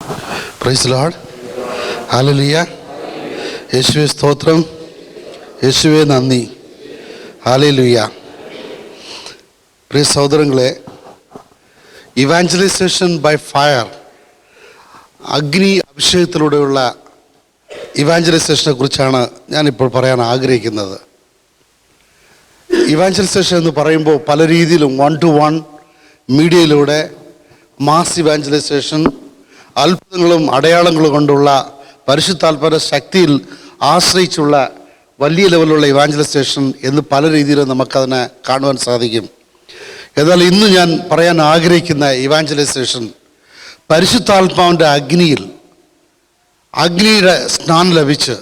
Praise Lord. Hallelujah. യേശുവേ സ്തോത്രം, യേശുവേ നന്ദി. ഹല്ലേലൂയ. പ്രിയ സഹോദരങ്ങളെ, ഇവാഞ്ചലൈസേഷൻ ബൈ ഫയർ, അഗ്നി അഭിഷേകത്തിലൂടെയുള്ള ഇവാഞ്ചലൈസേഷനെ കുറിച്ചാണ് ഞാനിപ്പോൾ പറയാൻ ആഗ്രഹിക്കുന്നത്. ഇവാഞ്ചലൈസേഷൻ എന്ന് പറയുമ്പോൾ പല രീതിയിലും 1-to-1 മീഡിയയിലൂടെ മാസ് ഇവാഞ്ചലൈസേഷൻ, അത്ഭുതങ്ങളും അടയാളങ്ങളും കൊണ്ടുള്ള പരിശുദ്ധാത്മാവിന്റെ ശക്തിയിൽ ആശ്രയിച്ചുള്ള വലിയ ലെവലിലുള്ള ഇവാഞ്ചലൈസേഷൻ എന്ന് പല രീതിയിലും നമുക്കതിനെ കാണുവാൻ സാധിക്കും. എന്നാൽ ഇന്ന് ഞാൻ പറയാൻ ആഗ്രഹിക്കുന്ന ഇവാഞ്ചലൈസേഷൻ പരിശുദ്ധാത്മാവിൻ്റെ അഗ്നിയുടെ സ്നാനം ലഭിച്ച്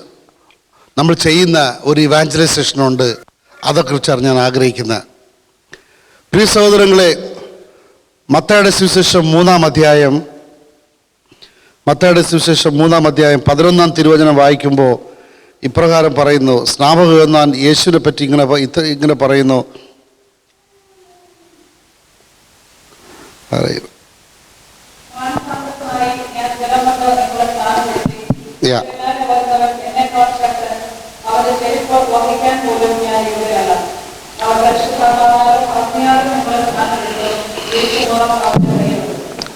നമ്മൾ ചെയ്യുന്ന ഒരു ഇവാഞ്ചലൈസേഷനുണ്ട്. അതേക്കുറിച്ചാണ് ഞാൻ ആഗ്രഹിക്കുന്നത്. പ്രിയ സഹോദരങ്ങളെ, മത്തായിയുടെ സുവിശേഷം 3-ാം അധ്യായം 11-ാം തിരുവചനം വായിക്കുമ്പോൾ ഇപ്രകാരം പറയുന്നു. സ്നാപക യോഹന്നാൻ യേശുവിനെ പറ്റി ഇങ്ങനെ പറയുന്നു.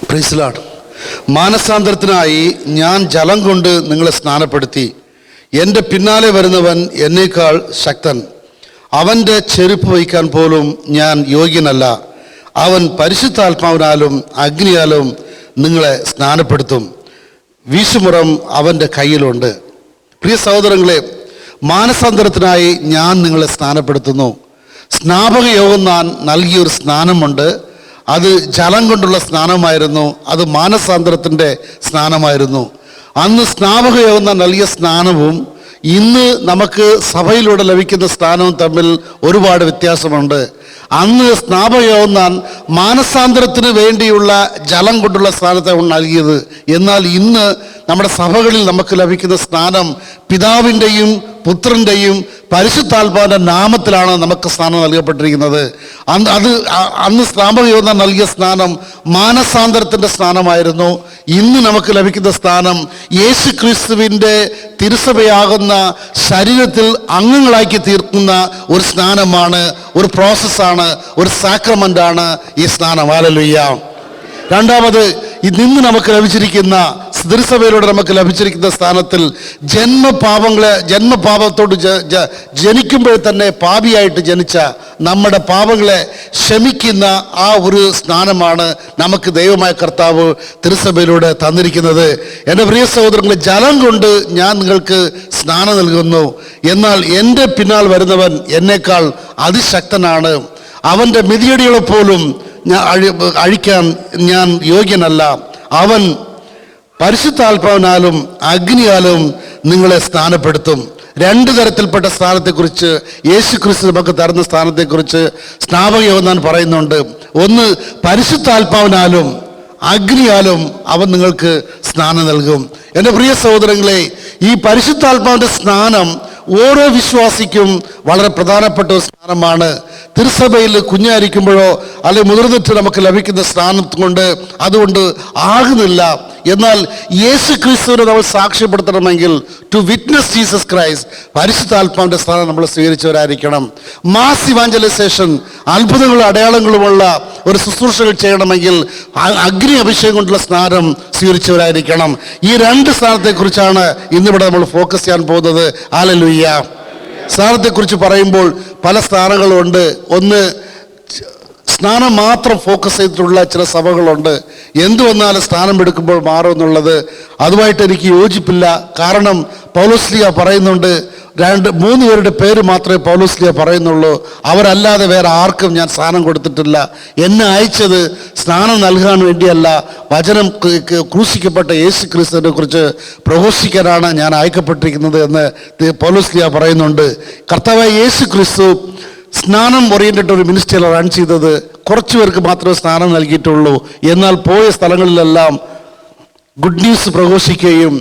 Praise Lord. മാനസാന്തരത്തിനായി ഞാൻ ജലം കൊണ്ട് നിങ്ങളെ സ്നാനപ്പെടുത്തി. എൻ്റെ പിന്നാലെ വരുന്നവൻ എന്നേക്കാൾ ശക്തൻ. അവൻ്റെ ചെരുപ്പ് വഹിക്കാൻ പോലും ഞാൻ യോഗ്യനല്ല. അവൻ പരിശുദ്ധാത്മാവിനാലും അഗ്നിയാലും നിങ്ങളെ സ്നാനപ്പെടുത്തും. വീശുമുറം അവൻ്റെ കയ്യിലുണ്ട്. പ്രിയ സഹോദരങ്ങളെ, മാനസാന്തരത്തിനായി ഞാൻ നിങ്ങളെ സ്നാനപ്പെടുത്തുന്നു. സ്നാപക യോഹന്നാൻ നൽകിയൊരു സ്നാനമുണ്ട്. അത് ജലം കൊണ്ടുള്ള സ്നാനമായിരുന്നു. അത് മാനസാന്തരത്തിൻ്റെ സ്നാനമായിരുന്നു. അന്ന് സ്നാപക യോഹന്നാൻ നൽകിയ സ്നാനവും ഇന്ന് നമുക്ക് സഭയിലൂടെ ലഭിക്കുന്ന സ്നാനവും തമ്മിൽ ഒരുപാട് വ്യത്യാസമുണ്ട്. അന്ന് സ്നാപക യോഹന്നാൻ മാനസാന്തരത്തിന് വേണ്ടിയുള്ള ജലം കൊണ്ടുള്ള സ്നാനത്തെ നൽകിയത്. എന്നാൽ ഇന്ന് നമ്മുടെ സഭകളിൽ നമുക്ക് ലഭിക്കുന്ന സ്നാനം പിതാവിൻ്റെയും പുത്രൻ്റെയും പരിശുദ്ധാത്മാവിൻ്റെ നാമത്തിലാണ് നമുക്ക് സ്നാനം നൽകപ്പെട്ടിരിക്കുന്നത്. അന്ന് സ്നാപക യോഹന്നാൻ നൽകിയ സ്നാനം മാനസാന്തരത്തിൻ്റെ സ്നാനമായിരുന്നു. ഇന്ന് നമുക്ക് ലഭിക്കുന്ന സ്നാനം യേശു ക്രിസ്തുവിൻ്റെ തിരുസഭയാകുന്ന ശരീരത്തിൽ അംഗങ്ങളാക്കി തീർക്കുന്ന ഒരു സ്നാനമാണ്, ഒരു പ്രോസസ്സാണ്, ഒരു സാക്രമെൻ്റാണ് ഈ സ്നാനം. ഹല്ലേലൂയ. രണ്ടാമത്, ഇന്ന് നമുക്ക് ലഭിച്ചിരിക്കുന്ന തിരുസഭയിലൂടെ നമുക്ക് ലഭിച്ചിരിക്കുന്ന സ്ഥാനത്തിൽ ജന്മപാപത്തോട് ജനിക്കുമ്പോൾ തന്നെ പാപിയായിട്ട് ജനിച്ച നമ്മുടെ പാപങ്ങളെ ക്ഷമിക്കുന്ന ആ ഒരു സ്നാനമാണ് നമുക്ക് ദൈവമായ കർത്താവ് തിരുസഭയിലൂടെ തന്നിരിക്കുന്നത്. എൻ്റെ പ്രിയ സഹോദരങ്ങളെ, ജലം കൊണ്ട് ഞാൻ നിങ്ങൾക്ക് സ്നാനം നൽകുന്നു. എന്നാൽ എൻ്റെ പിന്നാൽ വരുന്നവൻ എന്നേക്കാൾ അതിശക്തനാണ്. അവൻ്റെ മിതിയടികളെ പോലും അഴിക്കാൻ ഞാൻ യോഗ്യനല്ല. അവൻ പരിശുദ്ധാത്മാവിനാലും അഗ്നിയാലും നിങ്ങളെ സ്നാനപ്പെടുത്തും. 2 തരത്തിൽപ്പെട്ട സ്ഥാനത്തെക്കുറിച്ച് യേശു ക്രിസ്തു നമുക്ക് തരുന്ന സ്ഥാനത്തെക്കുറിച്ച് സ്നാപക യോഹന്നാൻ പറയുന്നുണ്ട്. ഒന്ന്, പരിശുദ്ധാത്മാവിനാലും അഗ്നിയാലും അവൻ നിങ്ങൾക്ക് സ്നാനം നൽകും. എൻ്റെ പ്രിയ സഹോദരങ്ങളെ, ഈ പരിശുദ്ധാത്മാവിൻ്റെ സ്നാനം ഓരോ വിശ്വാസിക്കും വളരെ പ്രധാനപ്പെട്ട ഒരു സ്നാനമാണ്. തിരുസഭയിൽ കുഞ്ഞായിരിക്കുമ്പോഴോ അല്ലെങ്കിൽ മുതിർന്നിട്ട് നമുക്ക് ലഭിക്കുന്ന സ്നാനം അതുകൊണ്ട് ആകുന്നില്ല. എന്നാൽ യേശു ക്രിസ്തുവിനെ നമ്മൾ സാക്ഷ്യപ്പെടുത്തണമെങ്കിൽ, ടു വിറ്റ്നസ് ജീസസ് ക്രൈസ്റ്റ്, പരിശുദ്ധാത്മാവിൻ്റെ സ്ഥാനം നമ്മൾ സ്വീകരിച്ചവരായിരിക്കണം. മാസ് ഇവാഞ്ചലൈസേഷൻ, അത്ഭുതങ്ങളും അടയാളങ്ങളുമുള്ള ഒരു ശുശ്രൂഷകൾ ചെയ്യണമെങ്കിൽ അഗ്നി അഭിഷേകം കൊണ്ടുള്ള സ്നാനം സ്വീകരിച്ചവരായിരിക്കണം. ഈ 2 സ്ഥാനത്തെക്കുറിച്ചാണ് ഇന്നിവിടെ നമ്മൾ ഫോക്കസ് ചെയ്യാൻ പോകുന്നത്. ഹല്ലേലൂയ. സ്നാനത്തെക്കുറിച്ച് പറയുമ്പോൾ പല സ്ഥാനങ്ങളുണ്ട്. ഒന്ന്, സ്നാനം മാത്രം ഫോക്കസ് ചെയ്തിട്ടുള്ള ചില സഭകളുണ്ട്. എന്തു വന്നാലും സ്നാനം എടുക്കുമ്പോൾ മാറുമെന്നുള്ളത് അതുമായിട്ട് എനിക്ക് യോജിപ്പില്ല. കാരണം പൗലോസ്ലീഹ പറയുന്നുണ്ട്, 2-3 പേരുടെ പേര് മാത്രമേ പൗലോസ്ലീഹ പറയുന്നുള്ളൂ. അവരല്ലാതെ വേറെ ആർക്കും ഞാൻ സ്നാനം കൊടുത്തിട്ടില്ല. എന്നെ അയച്ചത് സ്നാനം നൽകാൻ വേണ്ടിയല്ല, വചനം ക്രൂശിക്കപ്പെട്ട യേശു ക്രിസ്തുവിനെ കുറിച്ച് പ്രഘോഷിക്കാനാണ് ഞാൻ അയക്കപ്പെട്ടിരിക്കുന്നത് എന്ന് പൗലോസ്ലീഹ പറയുന്നുണ്ട്. കർത്താവായ യേശു ക്രിസ്തു സ്നാനം ഓറിയൻറ്റഡ് ഒരു മിനിസ്ട്രി റൺ ചെയ്തത് കുറച്ചു പേർക്ക് മാത്രമേ സ്നാനം നൽകിയിട്ടുള്ളൂ. എന്നാൽ പോയ സ്ഥലങ്ങളിലെല്ലാം ഗുഡ് ന്യൂസ് പ്രഘോഷിക്കുകയും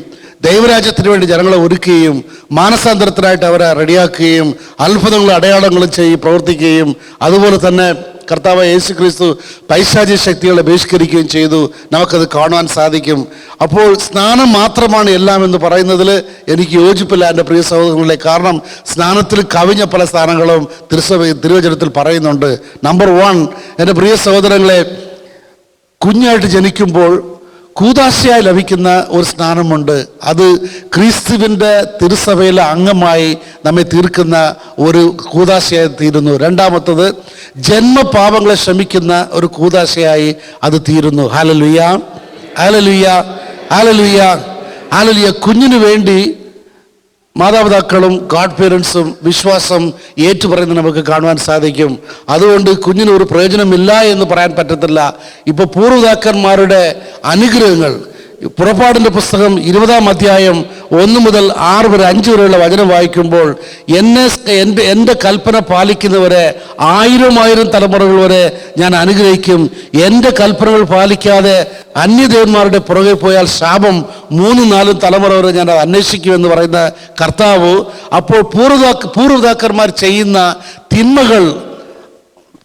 ദൈവരാജ്യത്തിന് വേണ്ടി ജനങ്ങളെ ഒരുക്കുകയും മാനസാന്തരത്തിനായിട്ട് അവരെ റെഡിയാക്കുകയും അത്ഭുതങ്ങളും അടയാളങ്ങളും പ്രവർത്തിക്കുകയും അതുപോലെ തന്നെ കർത്താവ് യേശു ക്രിസ്തു പൈശാചിക ശക്തികളെ ബഹിഷ്കരിക്കുകയും ചെയ്തു. നമുക്കത് കാണുവാൻ സാധിക്കും. അപ്പോൾ സ്നാനം മാത്രമാണ് എല്ലാം എന്ന് പറയുന്നതിൽ എനിക്ക് യോജിപ്പില്ല എൻ്റെ പ്രിയ സഹോദരങ്ങളെ. കാരണം സ്നാനത്തിൽ കവിഞ്ഞ പല സ്ഥാനങ്ങളും തിരുവചനത്തിൽ പറയുന്നുണ്ട്. നമ്പർ 1, എൻ്റെ പ്രിയ സഹോദരങ്ങളെ, കുഞ്ഞായിട്ട് ജനിക്കുമ്പോൾ കൂദാശയായി ലഭിക്കുന്ന ഒരു സ്നാനമുണ്ട്. അത് ക്രിസ്തുവിൻ്റെ തിരുസഭയിലെ അംഗമായി നമ്മെ തീർക്കുന്ന ഒരു കൂദാശയായി തീരുന്നു. രണ്ടാമത്തത് ജന്മപാപങ്ങളെ ക്ഷമിക്കുന്ന ഒരു കൂദാശയായി അത് തീരുന്നു. Hallelujah, hallelujah, hallelujah, hallelujah. കുഞ്ഞിനു വേണ്ടി മാതാപിതാക്കളും ഗാഡ് പേരൻസും വിശ്വാസം ഏറ്റുപറയുന്നത് നമുക്ക് കാണുവാൻ സാധിക്കും. അതുകൊണ്ട് കുഞ്ഞിന് ഒരു പ്രയോജനമില്ല എന്ന് പറയാൻ പറ്റത്തില്ല. ഇപ്പോൾ പൂർവ്വപിതാക്കന്മാരുടെ അനുഗ്രഹങ്ങൾ, പുറപ്പാടിൻ്റെ പുസ്തകം 20-ാം അധ്യായം 1 മുതൽ 6 വരെ 5 വരെയുള്ള വചനം വായിക്കുമ്പോൾ, എൻ്റെ കൽപ്പന പാലിക്കുന്നവരെ 1000 തലമുറകൾ വരെ ഞാൻ അനുഗ്രഹിക്കും. എൻ്റെ കൽപ്പനകൾ പാലിക്കാതെ അന്യദേവന്മാരുടെ പുറകെ പോയാൽ ശാപം 3-4 തലമുറ വരെ ഞാൻ അത് അന്വേഷിക്കുമെന്ന് പറയുന്ന കർത്താവ്, അപ്പോൾ പൂർവ്വപിതാക്കന്മാർ ചെയ്യുന്ന തിന്മകൾ,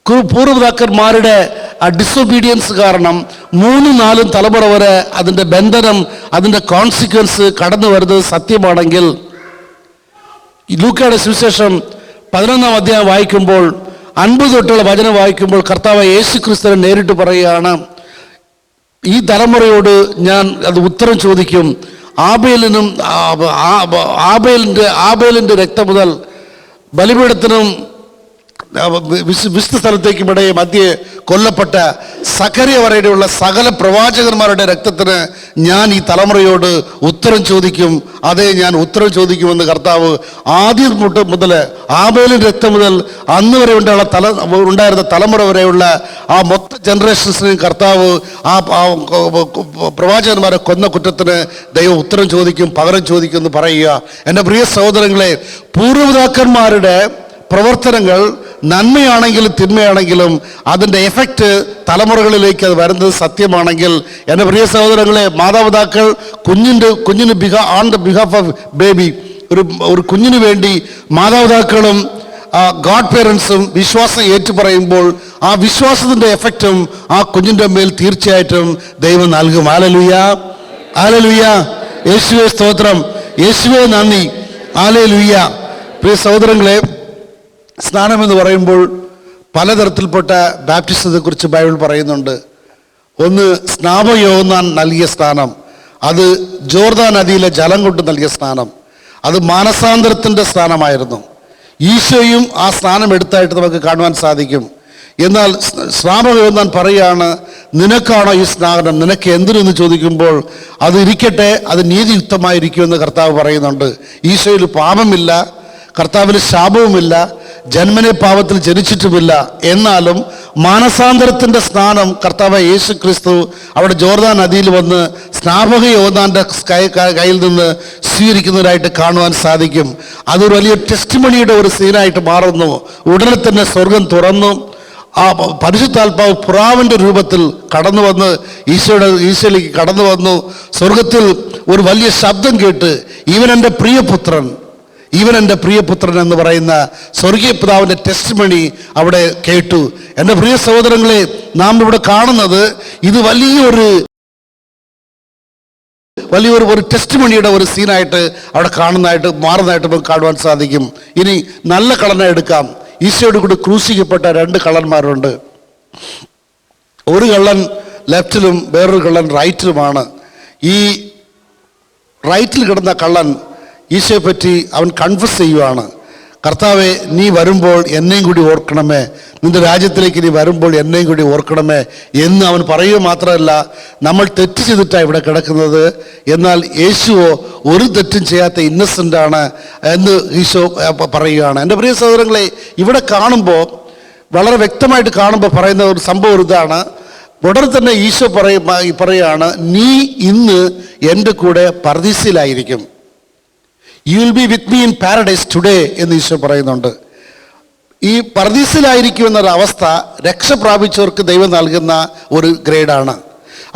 പൂർവ്വപിതാക്കന്മാരുടെ ഡിസൊബീഡിയൻസ് കാരണം 3-4 തലമുറ വരെ അതിൻ്റെ ബന്ധനം, അതിൻ്റെ കോൺസിക്വൻസ് കടന്നു വരുന്നത് സത്യമാണെങ്കിൽ, ലൂക്കയുടെ സുവിശേഷം 11-ാം അധ്യായം വായിക്കുമ്പോൾ 50 തൊട്ടുള്ള വചനം വായിക്കുമ്പോൾ കർത്താവ് യേശു ക്രിസ്തുവിനെ നേരിട്ട് പറയുകയാണ്, ഈ തലമുറയോട് ഞാൻ അത് ഉത്തരം ചോദിക്കും. ആബേലിൻ്റെ രക്തം മുതൽ ബലിപീഠത്തിനും വിശുദ്ധ സ്ഥലത്തേക്കും ഇടയെ മധ്യേ കൊല്ലപ്പെട്ട സഖറിയ വരെയുള്ള സകല പ്രവാചകന്മാരുടെ രക്തത്തിന് ഞാൻ ഈ തലമുറയോട് ഉത്തരം ചോദിക്കും. അതേ, ഞാൻ ഉത്തരം ചോദിക്കുമെന്ന് കർത്താവ് ആദ്യം മുതൽ ആബേലിൻ്റെ രക്തം മുതൽ അന്ന് വരെ ഉണ്ടായിരുന്ന തലമുറ വരെയുള്ള ആ മൊത്തം ജനറേഷൻസിനും കർത്താവ് ആ പ്രവാചകന്മാരെ കൊന്ന കുറ്റത്തിന് ദൈവം ഉത്തരം ചോദിക്കും, പകരം ചോദിക്കും എന്ന് പറയുക. എൻ്റെ പ്രിയ സഹോദരങ്ങളെ, പൂർവ്വപിതാക്കന്മാരുടെ പ്രവർത്തനങ്ങൾ നന്മയാണെങ്കിലും തിന്മയാണെങ്കിലും അതിൻ്റെ എഫക്റ്റ് തലമുറകളിലേക്ക് അത് വരുന്നത് സത്യമാണെങ്കിൽ, എൻ്റെ പ്രിയ സഹോദരങ്ങളെ, മാതാപിതാക്കൾ കുഞ്ഞിന് on the behalf of baby, ഒരു കുഞ്ഞിന് വേണ്ടി മാതാപിതാക്കളും ഗാഡ് പേരൻസും വിശ്വാസം ഏറ്റുപറയുമ്പോൾ ആ വിശ്വാസത്തിൻ്റെ എഫക്റ്റും ആ കുഞ്ഞിൻ്റെ മേൽ തീർച്ചയായിട്ടും ദൈവം നൽകും. ഹല്ലേലൂയ, ഹല്ലേലൂയ. യേശുവേ സ്തോത്രം, യേശുവേ നന്ദി, ഹല്ലേലൂയ. പ്രിയ സഹോദരങ്ങളെ, സ്നാനം എന്ന് പറയുമ്പോൾ പലതരത്തിൽപ്പെട്ട ബാപ്റ്റിസത്തെക്കുറിച്ച് ബൈബിൾ പറയുന്നുണ്ട്. ഒന്ന്, സ്നാപകയോഹന്നാൻ നൽകിയ സ്നാനം, അത് ജോർദാൻ നദിയിലെ ജലം കൊണ്ട് നൽകിയ സ്നാനം, അത് മാനസാന്തരത്തിൻ്റെ സ്നാനമായിരുന്നു. ഈശോയും ആ സ്നാനം എടുത്തായിട്ട് നമുക്ക് കാണുവാൻ സാധിക്കും. എന്നാൽ സ്നാപകയോഹന്നാൻ പറയുകയാണ്, നിനക്കാണോ ഈ സ്നാനം, നിനക്ക് എന്തിനെന്ന് ചോദിക്കുമ്പോൾ അത് ഇരിക്കട്ടെ, അത് നീതിയുക്തമായിരിക്കുമെന്ന് കർത്താവ് പറയുന്നുണ്ട്. ഈശോയിൽ പാപമില്ല, കർത്താവിന് ശാപവുമില്ല, ജന്മനെ പാപത്തിൽ ജനിച്ചിട്ടുമില്ല. എന്നാലും മാനസാന്തരത്തിൻ്റെ സ്നാനം കർത്താവ് യേശു ക്രിസ്തു അവിടെ ജോർദാൻ നദിയിൽ വന്ന് സ്നാപക യോഹന്നാൻ്റെ കയ്യിൽ നിന്ന് സ്വീകരിക്കുന്നതായിട്ട് കാണുവാൻ സാധിക്കും. അതൊരു വലിയ ടെസ്റ്റിമണിയുടെ ഒരു സീനായിട്ട് മാറുന്നു. ഉടനെ തന്നെ സ്വർഗം തുറന്നു, ആ പരിശുദ്ധാത്മാവ് പുറാവിൻ്റെ രൂപത്തിൽ കടന്നു വന്ന് ഈശോയിലേക്ക് കടന്നു വന്നു. സ്വർഗത്തിൽ ഒരു വലിയ ശബ്ദം കേട്ട്, ഇവൻ എൻ്റെ പ്രിയപുത്രൻ, ഇവൻ എൻ്റെ പ്രിയപുത്രൻ എന്ന് പറയുന്ന സ്വർഗീയ പിതാവിൻ്റെ ടെസ്റ്റിമണി അവിടെ കേട്ടു. എൻ്റെ പ്രിയ സഹോദരങ്ങളെ, നാം ഇവിടെ കാണുന്നത് ഇത് വലിയൊരു ടെസ്റ്റിമണിയുടെ ഒരു സീനായിട്ട് അവിടെ മാറുന്നതായിട്ട് നമുക്ക് കാണുവാൻ സാധിക്കും. ഇനി നല്ല കള്ളനെ എടുക്കാം. ഈശോയോട് കൂടി ക്രൂശിക്കപ്പെട്ട 2 കള്ളന്മാരുണ്ട്. ഒരു കള്ളൻ ലെഫ്റ്റിലും വേറൊരു കള്ളൻ റൈറ്റിലുമാണ്. ഈ റൈറ്റിൽ കിടന്ന കള്ളൻ ഈശോയെ പറ്റി അവൻ കൺഫസ് ചെയ്യുവാണ്, കർത്താവെ, നീ വരുമ്പോൾ എന്നെയും കൂടി ഓർക്കണമേ, നിന്റെ രാജ്യത്തിലേക്ക് നീ വരുമ്പോൾ എന്നെയും കൂടി ഓർക്കണമേ എന്ന് അവൻ പറയുക മാത്രമല്ല, നമ്മൾ തെറ്റ് ചെയ്തിട്ടാണ് ഇവിടെ കിടക്കുന്നത്, എന്നാൽ യേശുവോ ഒരു തെറ്റും ചെയ്യാത്ത ഇന്നസെൻ്റ് ആണ് എന്ന് ഈശോ പറയുകയാണ്. എൻ്റെ പ്രിയ സഹോദരങ്ങളെ, ഇവിടെ കാണുമ്പോൾ വളരെ വ്യക്തമായിട്ട് കാണുമ്പോൾ പറയുന്ന ഒരു സംഭവം ഇതാണ്. ഉടനെ തന്നെ ഈശോ പറയുകയാണ്, നീ ഇന്ന് എൻ്റെ കൂടെ പർദീസയിലായിരിക്കും. You will be with me in paradise today എന്ന് ഈശോ പറയുന്നുണ്ട്. ഈ പർദീസിലായിരിക്കും എന്നൊരവസ്ഥ രക്ഷ പ്രാപിച്ചവർക്ക് ദൈവം നൽകുന്ന ഒരു ഗ്രേഡാണ്.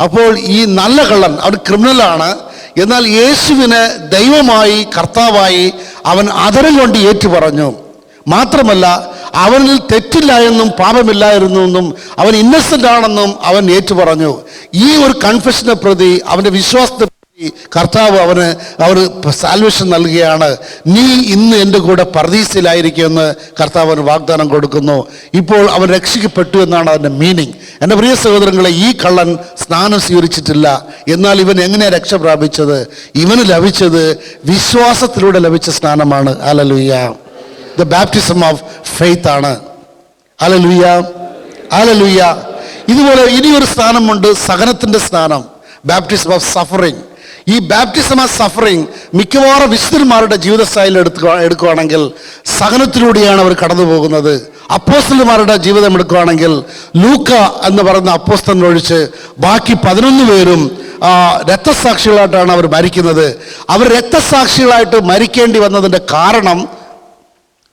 അപ്പോൾ ഈ നല്ല കള്ളൻ അവൻ ക്രിമിനലാണ്, എന്നാൽ യേശുവിനെ ദൈവമായി കർത്താവായി അവൻ ആദരം കൊണ്ട് ഏറ്റുപറഞ്ഞു. മാത്രമല്ല അവനിൽ തെറ്റില്ല എന്നും പാപമില്ലായിരുന്നു എന്നും അവൻ ഇന്നസെന്റ് ആണെന്നും അവൻ ഏറ്റുപറഞ്ഞു. ഈ ഒരു കൺഫെഷനെ പ്രതി അവന്റെ വിശ്വാസത്തെ കർത്താവ് അവന് സാൽവേഷൻ നൽകുകയാണ്. നീ ഇന്ന് എൻ്റെ കൂടെ പർദീസയിലായിരിക്കുമെന്ന് കർത്താവ് അവന് വാഗ്ദാനം കൊടുക്കുന്നു. ഇപ്പോൾ അവൻ രക്ഷിക്കപ്പെട്ടു എന്നാണ് അതിൻ്റെ മീനിങ്. എൻ്റെ പ്രിയ സഹോദരങ്ങളെ, ഈ കള്ളൻ സ്നാനം സ്വീകരിച്ചിട്ടില്ല. എന്നാൽ ഇവൻ എങ്ങനെയാണ് രക്ഷ പ്രാപിച്ചത്? ഇവന് ലഭിച്ചത് വിശ്വാസത്തിലൂടെ ലഭിച്ച സ്നാനമാണ്. Hallelujah. The baptism of faith ആണ്. Hallelujah, hallelujah. ഇതുപോലെ ഇനിയൊരു സ്നാനമുണ്ട്, സഹനത്തിൻ്റെ സ്നാനം, ബാപ്റ്റിസം ഓഫ് സഫറിങ്. ഈ ബാപ്റ്റിസം ഓഫ് സഫറിങ് മിക്കവാറും വിശുദ്ധന്മാരുടെ ജീവിത സ്റ്റൈലിൽ എടുക്കുകയാണെങ്കിൽ സഹനത്തിലൂടെയാണ് അവർ കടന്നു പോകുന്നത്. അപ്പോസ്തലന്മാരുടെ ജീവിതം എടുക്കുകയാണെങ്കിൽ ലൂക്ക എന്ന് പറയുന്ന അപ്പോസ്തലനൊഴിച്ച് ബാക്കി 11 പേരും രക്തസാക്ഷികളായിട്ടാണ് അവർ മരിക്കുന്നത്. അവർ രക്തസാക്ഷികളായിട്ട് മരിക്കേണ്ടി വന്നതിൻ്റെ കാരണം,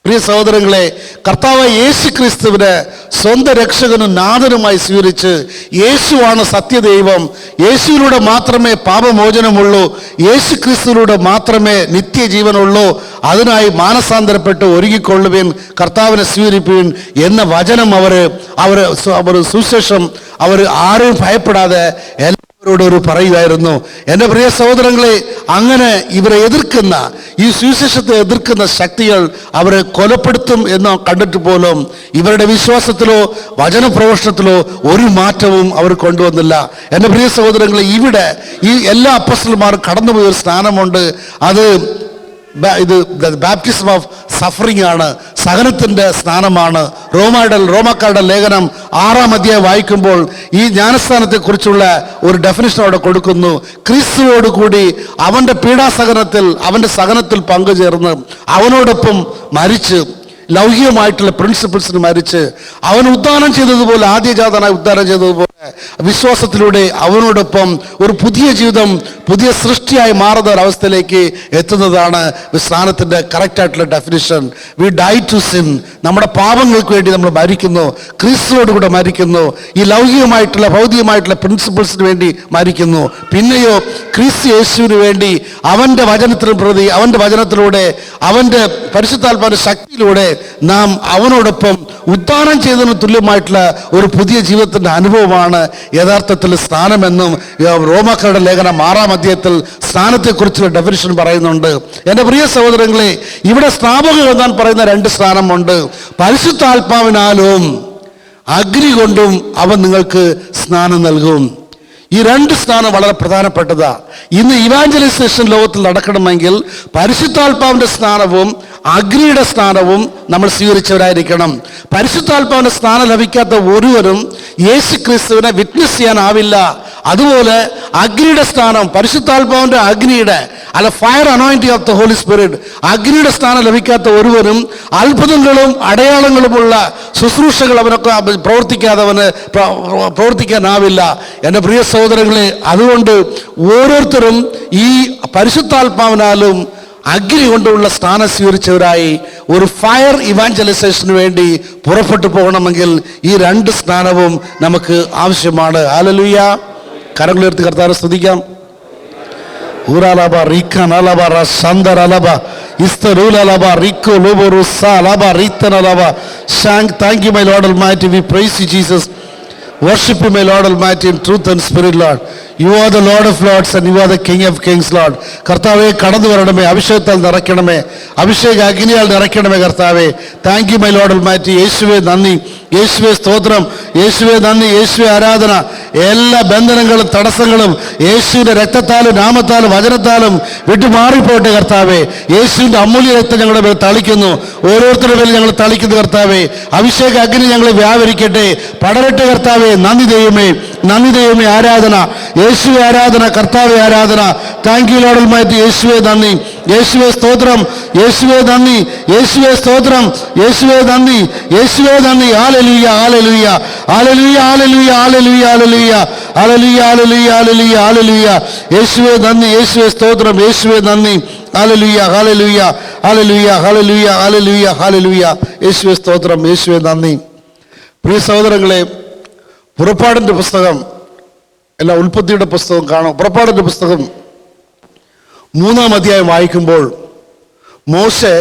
പ്രിയ സഹോദരങ്ങളെ, കർത്താവ് യേശു ക്രിസ്തുവിനെ സ്വന്തം രക്ഷകനും നാഥനുമായി സ്വീകരിച്ച് യേശുവാണ് സത്യദൈവം, യേശുവിലൂടെ മാത്രമേ പാപമോചനമുള്ളൂ, യേശു ക്രിസ്തുവിലൂടെ മാത്രമേ നിത്യജീവനുള്ളൂ, അതിനായി മാനസാന്തരപ്പെട്ട് ഒരുങ്ങിക്കൊള്ളുവിൻ, കർത്താവിനെ സ്വീകരിപ്പീൻ എന്ന വചനം അവർ സുശേഷം അവർ ആരെയും ഭയപ്പെടാതെ ോട് പറയുമായിരുന്നു. എൻ്റെ പ്രിയ സഹോദരങ്ങളെ, അങ്ങനെ ഇവരെ എതിർക്കുന്ന, ഈ സുവിശേഷത്തെ എതിർക്കുന്ന ശക്തികൾ അവരെ കൊലപ്പെടുത്തും എന്ന് കണ്ടിട്ട് പോലും ഇവരുടെ വിശ്വാസത്തിലോ വചനപ്രഘോഷണത്തിലോ ഒരു മാറ്റവും അവർ കൊണ്ടുവന്നില്ല. എൻ്റെ പ്രിയ സഹോദരങ്ങളെ, ഇവിടെ ഈ എല്ലാ അപ്പോസ്തലന്മാരും കടന്നുപോയ ഒരു സ്നാനമുണ്ട്. ഇത് ബാപ്റ്റിസം ഓഫ് സഫറിംഗ് ആണ്, സഹനത്തിൻ്റെ സ്നാനമാണ്. റോമാക്കാരുടെ ലേഖനം 6-ാം അധ്യായം വായിക്കുമ്പോൾ ഈ ജ്ഞാനസ്നാനത്തെക്കുറിച്ചുള്ള ഒരു ഡെഫിനിഷൻ അവിടെ കൊടുക്കുന്നു. ക്രിസ്തുവോടുകൂടി അവൻ്റെ പീഡാസഹനത്തിൽ, അവൻ്റെ സഹനത്തിൽ പങ്കുചേർന്ന് അവനോടൊപ്പം മരിച്ച്, ലൗകികമായിട്ടുള്ള പ്രിൻസിപ്പിൾസിന് മരിച്ച്, അവൻ ഉദ്ധാനം ചെയ്തതുപോലെ, ആദ്യജാതനായി ഉദ്ധാനം ചെയ്തതുപോലെ വിശ്വാസത്തിലൂടെ അവനോടൊപ്പം ഒരു പുതിയ ജീവിതം, പുതിയ സൃഷ്ടിയായി മാറുന്ന ഒരവസ്ഥയിലേക്ക് എത്തുന്നതാണ് സ്നാനത്തിൻ്റെ കറക്റ്റായിട്ടുള്ള definition. We die to sin, നമ്മുടെ പാപങ്ങൾക്ക് വേണ്ടി നമ്മൾ മരിക്കുന്നു, ക്രിസ്തുവോട് കൂടെ മരിക്കുന്നു, ഈ ലൗകികമായിട്ടുള്ള ഭൗതികമായിട്ടുള്ള പ്രിൻസിപ്പിൾസിന് വേണ്ടി മരിക്കുന്നു. പിന്നെയോ ക്രിസ്തു യേശുവിന് വേണ്ടി അവൻ്റെ വചനത്തിന് പ്രതി, അവൻ്റെ വചനത്തിലൂടെ, അവൻ്റെ പരിശുദ്ധാത്മാവിൻ്റെ ശക്തിയിലൂടെ നാം അവനോടൊപ്പം ഉദ്ധാനം ചെയ്തതിന് തുല്യമായിട്ടുള്ള ഒരു പുതിയ ജീവിതത്തിൻ്റെ അനുഭവമാണ് യഥാർത്ഥത്തിൽ സ്നാനമെന്നും റോമാക്കാരുടെ ലേഖനം 6-ാം അധ്യായത്തിൽ സ്നാനത്തെക്കുറിച്ചുള്ള ഡെഫിനിഷൻ പറയുന്നുണ്ട്. എൻ്റെ പ്രിയ സഹോദരങ്ങളെ, ഇവിടെ സ്നാപകം എന്നാൻ പറയുന്ന 2 സ്നാനമുണ്ട്. പരിശുദ്ധാത്മാവിനാലും അഗ്നി കൊണ്ടും അവൻ നിങ്ങൾക്ക് സ്നാനം നൽകും. ഈ 2 സ്നാനം വളരെ പ്രധാനപ്പെട്ടതാ. ഇന്ന് ഇവാഞ്ചലൈസേഷൻ ലോകത്തിൽ നടക്കണമെങ്കിൽ പരിശുദ്ധാത്മാവിൻ്റെ സ്നാനവും അഗ്നിയുടെ സ്നാനവും നമ്മൾ സ്വീകരിച്ചവരായിരിക്കണം. പരിശുദ്ധാത്മാവിൻ്റെ സ്നാനം ലഭിക്കാത്ത ഒരുവരും യേശു ക്രിസ്തുവിനെ വിറ്റ്നസ് ചെയ്യാനാവില്ല. അതുപോലെ അഗ്നിയുടെ സ്നാനം, പരിശുദ്ധാത്മാവിൻ്റെ അഗ്നിയുടെ fire anointing of the holy spirit, അഗ്നിയുടെ സ്ഥാനം ലഭിക്കാത്ത ഒരുവനും അത്ഭുതങ്ങളും അടയാളങ്ങളുമുള്ള ശുശ്രൂഷകൾ അവനൊക്കെ പ്രവർത്തിക്കാനാവില്ല. എൻ്റെ പ്രിയ സഹോദരങ്ങളെ, അതുകൊണ്ട് ഓരോരുത്തരും ഈ പരിശുദ്ധാത്മാവിനാലും അഗ്നി കൊണ്ടുള്ള സ്ഥാനം സ്വീകരിച്ചവരായി ഒരു ഫയർ ഇവാഞ്ചലൈസേഷന് വേണ്ടി പുറപ്പെട്ടു പോകണമെങ്കിൽ ഈ 2 സ്നാനവും നമുക്ക് ആവശ്യമാണ്. ഹല്ലേലൂയ. കരങ്ങളുയർത്തി കർത്താവിനെ സ്തുതിക്കാം. ഊരാലബ റീഖനലബ റസന്ദരലബ ഇസ്തറൂലലബ റിക്കോ ലോബറുസ ലബ റിത്തനലബ ഷാങ്. Thank you my Lord almighty. We praise you Jesus. Worship you, my Lord Almighty, in truth and spirit, Lord. You are the Lord of Lords and you are the King of Kings, Lord. കർത്താവെ, കടന്നു വരണമേ, അഭിഷേകത്താൽ നിറയ്ക്കണമേ, അഭിഷേക അഗ്നിയാൽ നിറയ്ക്കണമേ കർത്താവെ. Thank you my Lord almighty. യേശുവേ നന്ദി, യേശുവേ സ്തോത്രം, യേശുവേ നന്ദി, യേശുവേ ആരാധന. എല്ലാ ബന്ധനങ്ങളും തടസ്സങ്ങളും യേശുവിൻ്റെ രക്തത്താലും നാമത്താലും വചനത്താലും വിട്ടുമാറിപ്പോട്ടെ കർത്താവെ. യേശുവിൻ്റെ അമൂല്യ രക്തം ഞങ്ങളുടെ മേൽ തളിക്കുന്നു, ഓരോരുത്തരുടെ മേൽ ഞങ്ങൾ തളിക്കുന്നു കർത്താവെ. അഭിഷേക അഗ്നി ഞങ്ങളെ വ്യാപരിക്കട്ടെ, പടരട്ടെ കർത്താവെ. നന്ദി ദൈവമേ, നന്ദി ദൈവമേ. ആരാധന, യേശുവേ ആരാധന, കർത്താവെ ആരാധന. Thank you Lord almighty. യേശുവേ നന്ദി, യേശുവേ സ്തോത്രം, യേശുവേ നന്ദി, യേശുവേ സ്തോത്രം, യേശുവേ നന്ദി, യേശുവേ നന്ദി. Hallelujah, hallelujah, hallelujah, hallelujah, hallelujah, hallelujah, hallelujah, hallelujah, hallelujah, ഹല്ലേലൂയ. യേശുവേ നന്ദി, യേശുവേ സ്തോത്രം, യേശുവേ നന്ദി. Hallelujah, hallelujah, hallelujah, hallelujah, hallelujah, ഹല്ലേലൂയ. യേശുവേ സ്തോത്രം, യേശുവേ നന്ദി. പ്രിയ സഹോദരങ്ങളെ, പുറപ്പാടിൻ്റെ പുസ്തകം, എല്ലാ ഉൽപ്പത്തിയുടെ പുസ്തകം കാണും. പുറപ്പാടിൻ്റെ പുസ്തകം 3-ാം അധ്യായം വായിക്കുമ്പോൾ മോശെ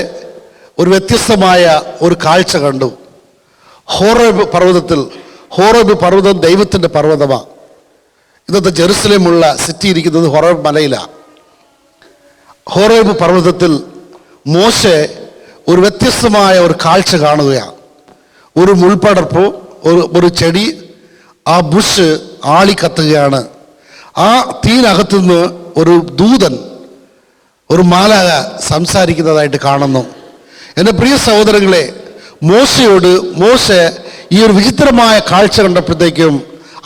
ഒരു വ്യത്യസ്തമായ ഒരു കാഴ്ച കണ്ടു. ഹോറേബ് പർവ്വതം ദൈവത്തിൻ്റെ പർവ്വതമാണ്. ഇന്നത്തെ ജെറുസലേമുള്ള സിറ്റി ഇരിക്കുന്നത് ഹോറേബ് മലയിലാണ്. ഹോറേബ് പർവ്വതത്തിൽ മോശെ ഒരു വ്യത്യസ്തമായ ഒരു കാഴ്ച കാണുകയാണ്. ഒരു മുൾപടർപ്പ്, ഒരു ചെടി, ആ ബുഷ് ആളിക്കത്തുകയാണ്. ആ തീനകത്തുനിന്ന് ഒരു ദൂതൻ, ഒരു മാലാഖ സംസാരിക്കുന്നതായിട്ട് കാണുന്നു. എൻ്റെ പ്രിയ സഹോദരങ്ങളെ, മോശെ ഈ ഒരു വിചിത്രമായ കാഴ്ച കണ്ടപ്പോഴത്തേക്കും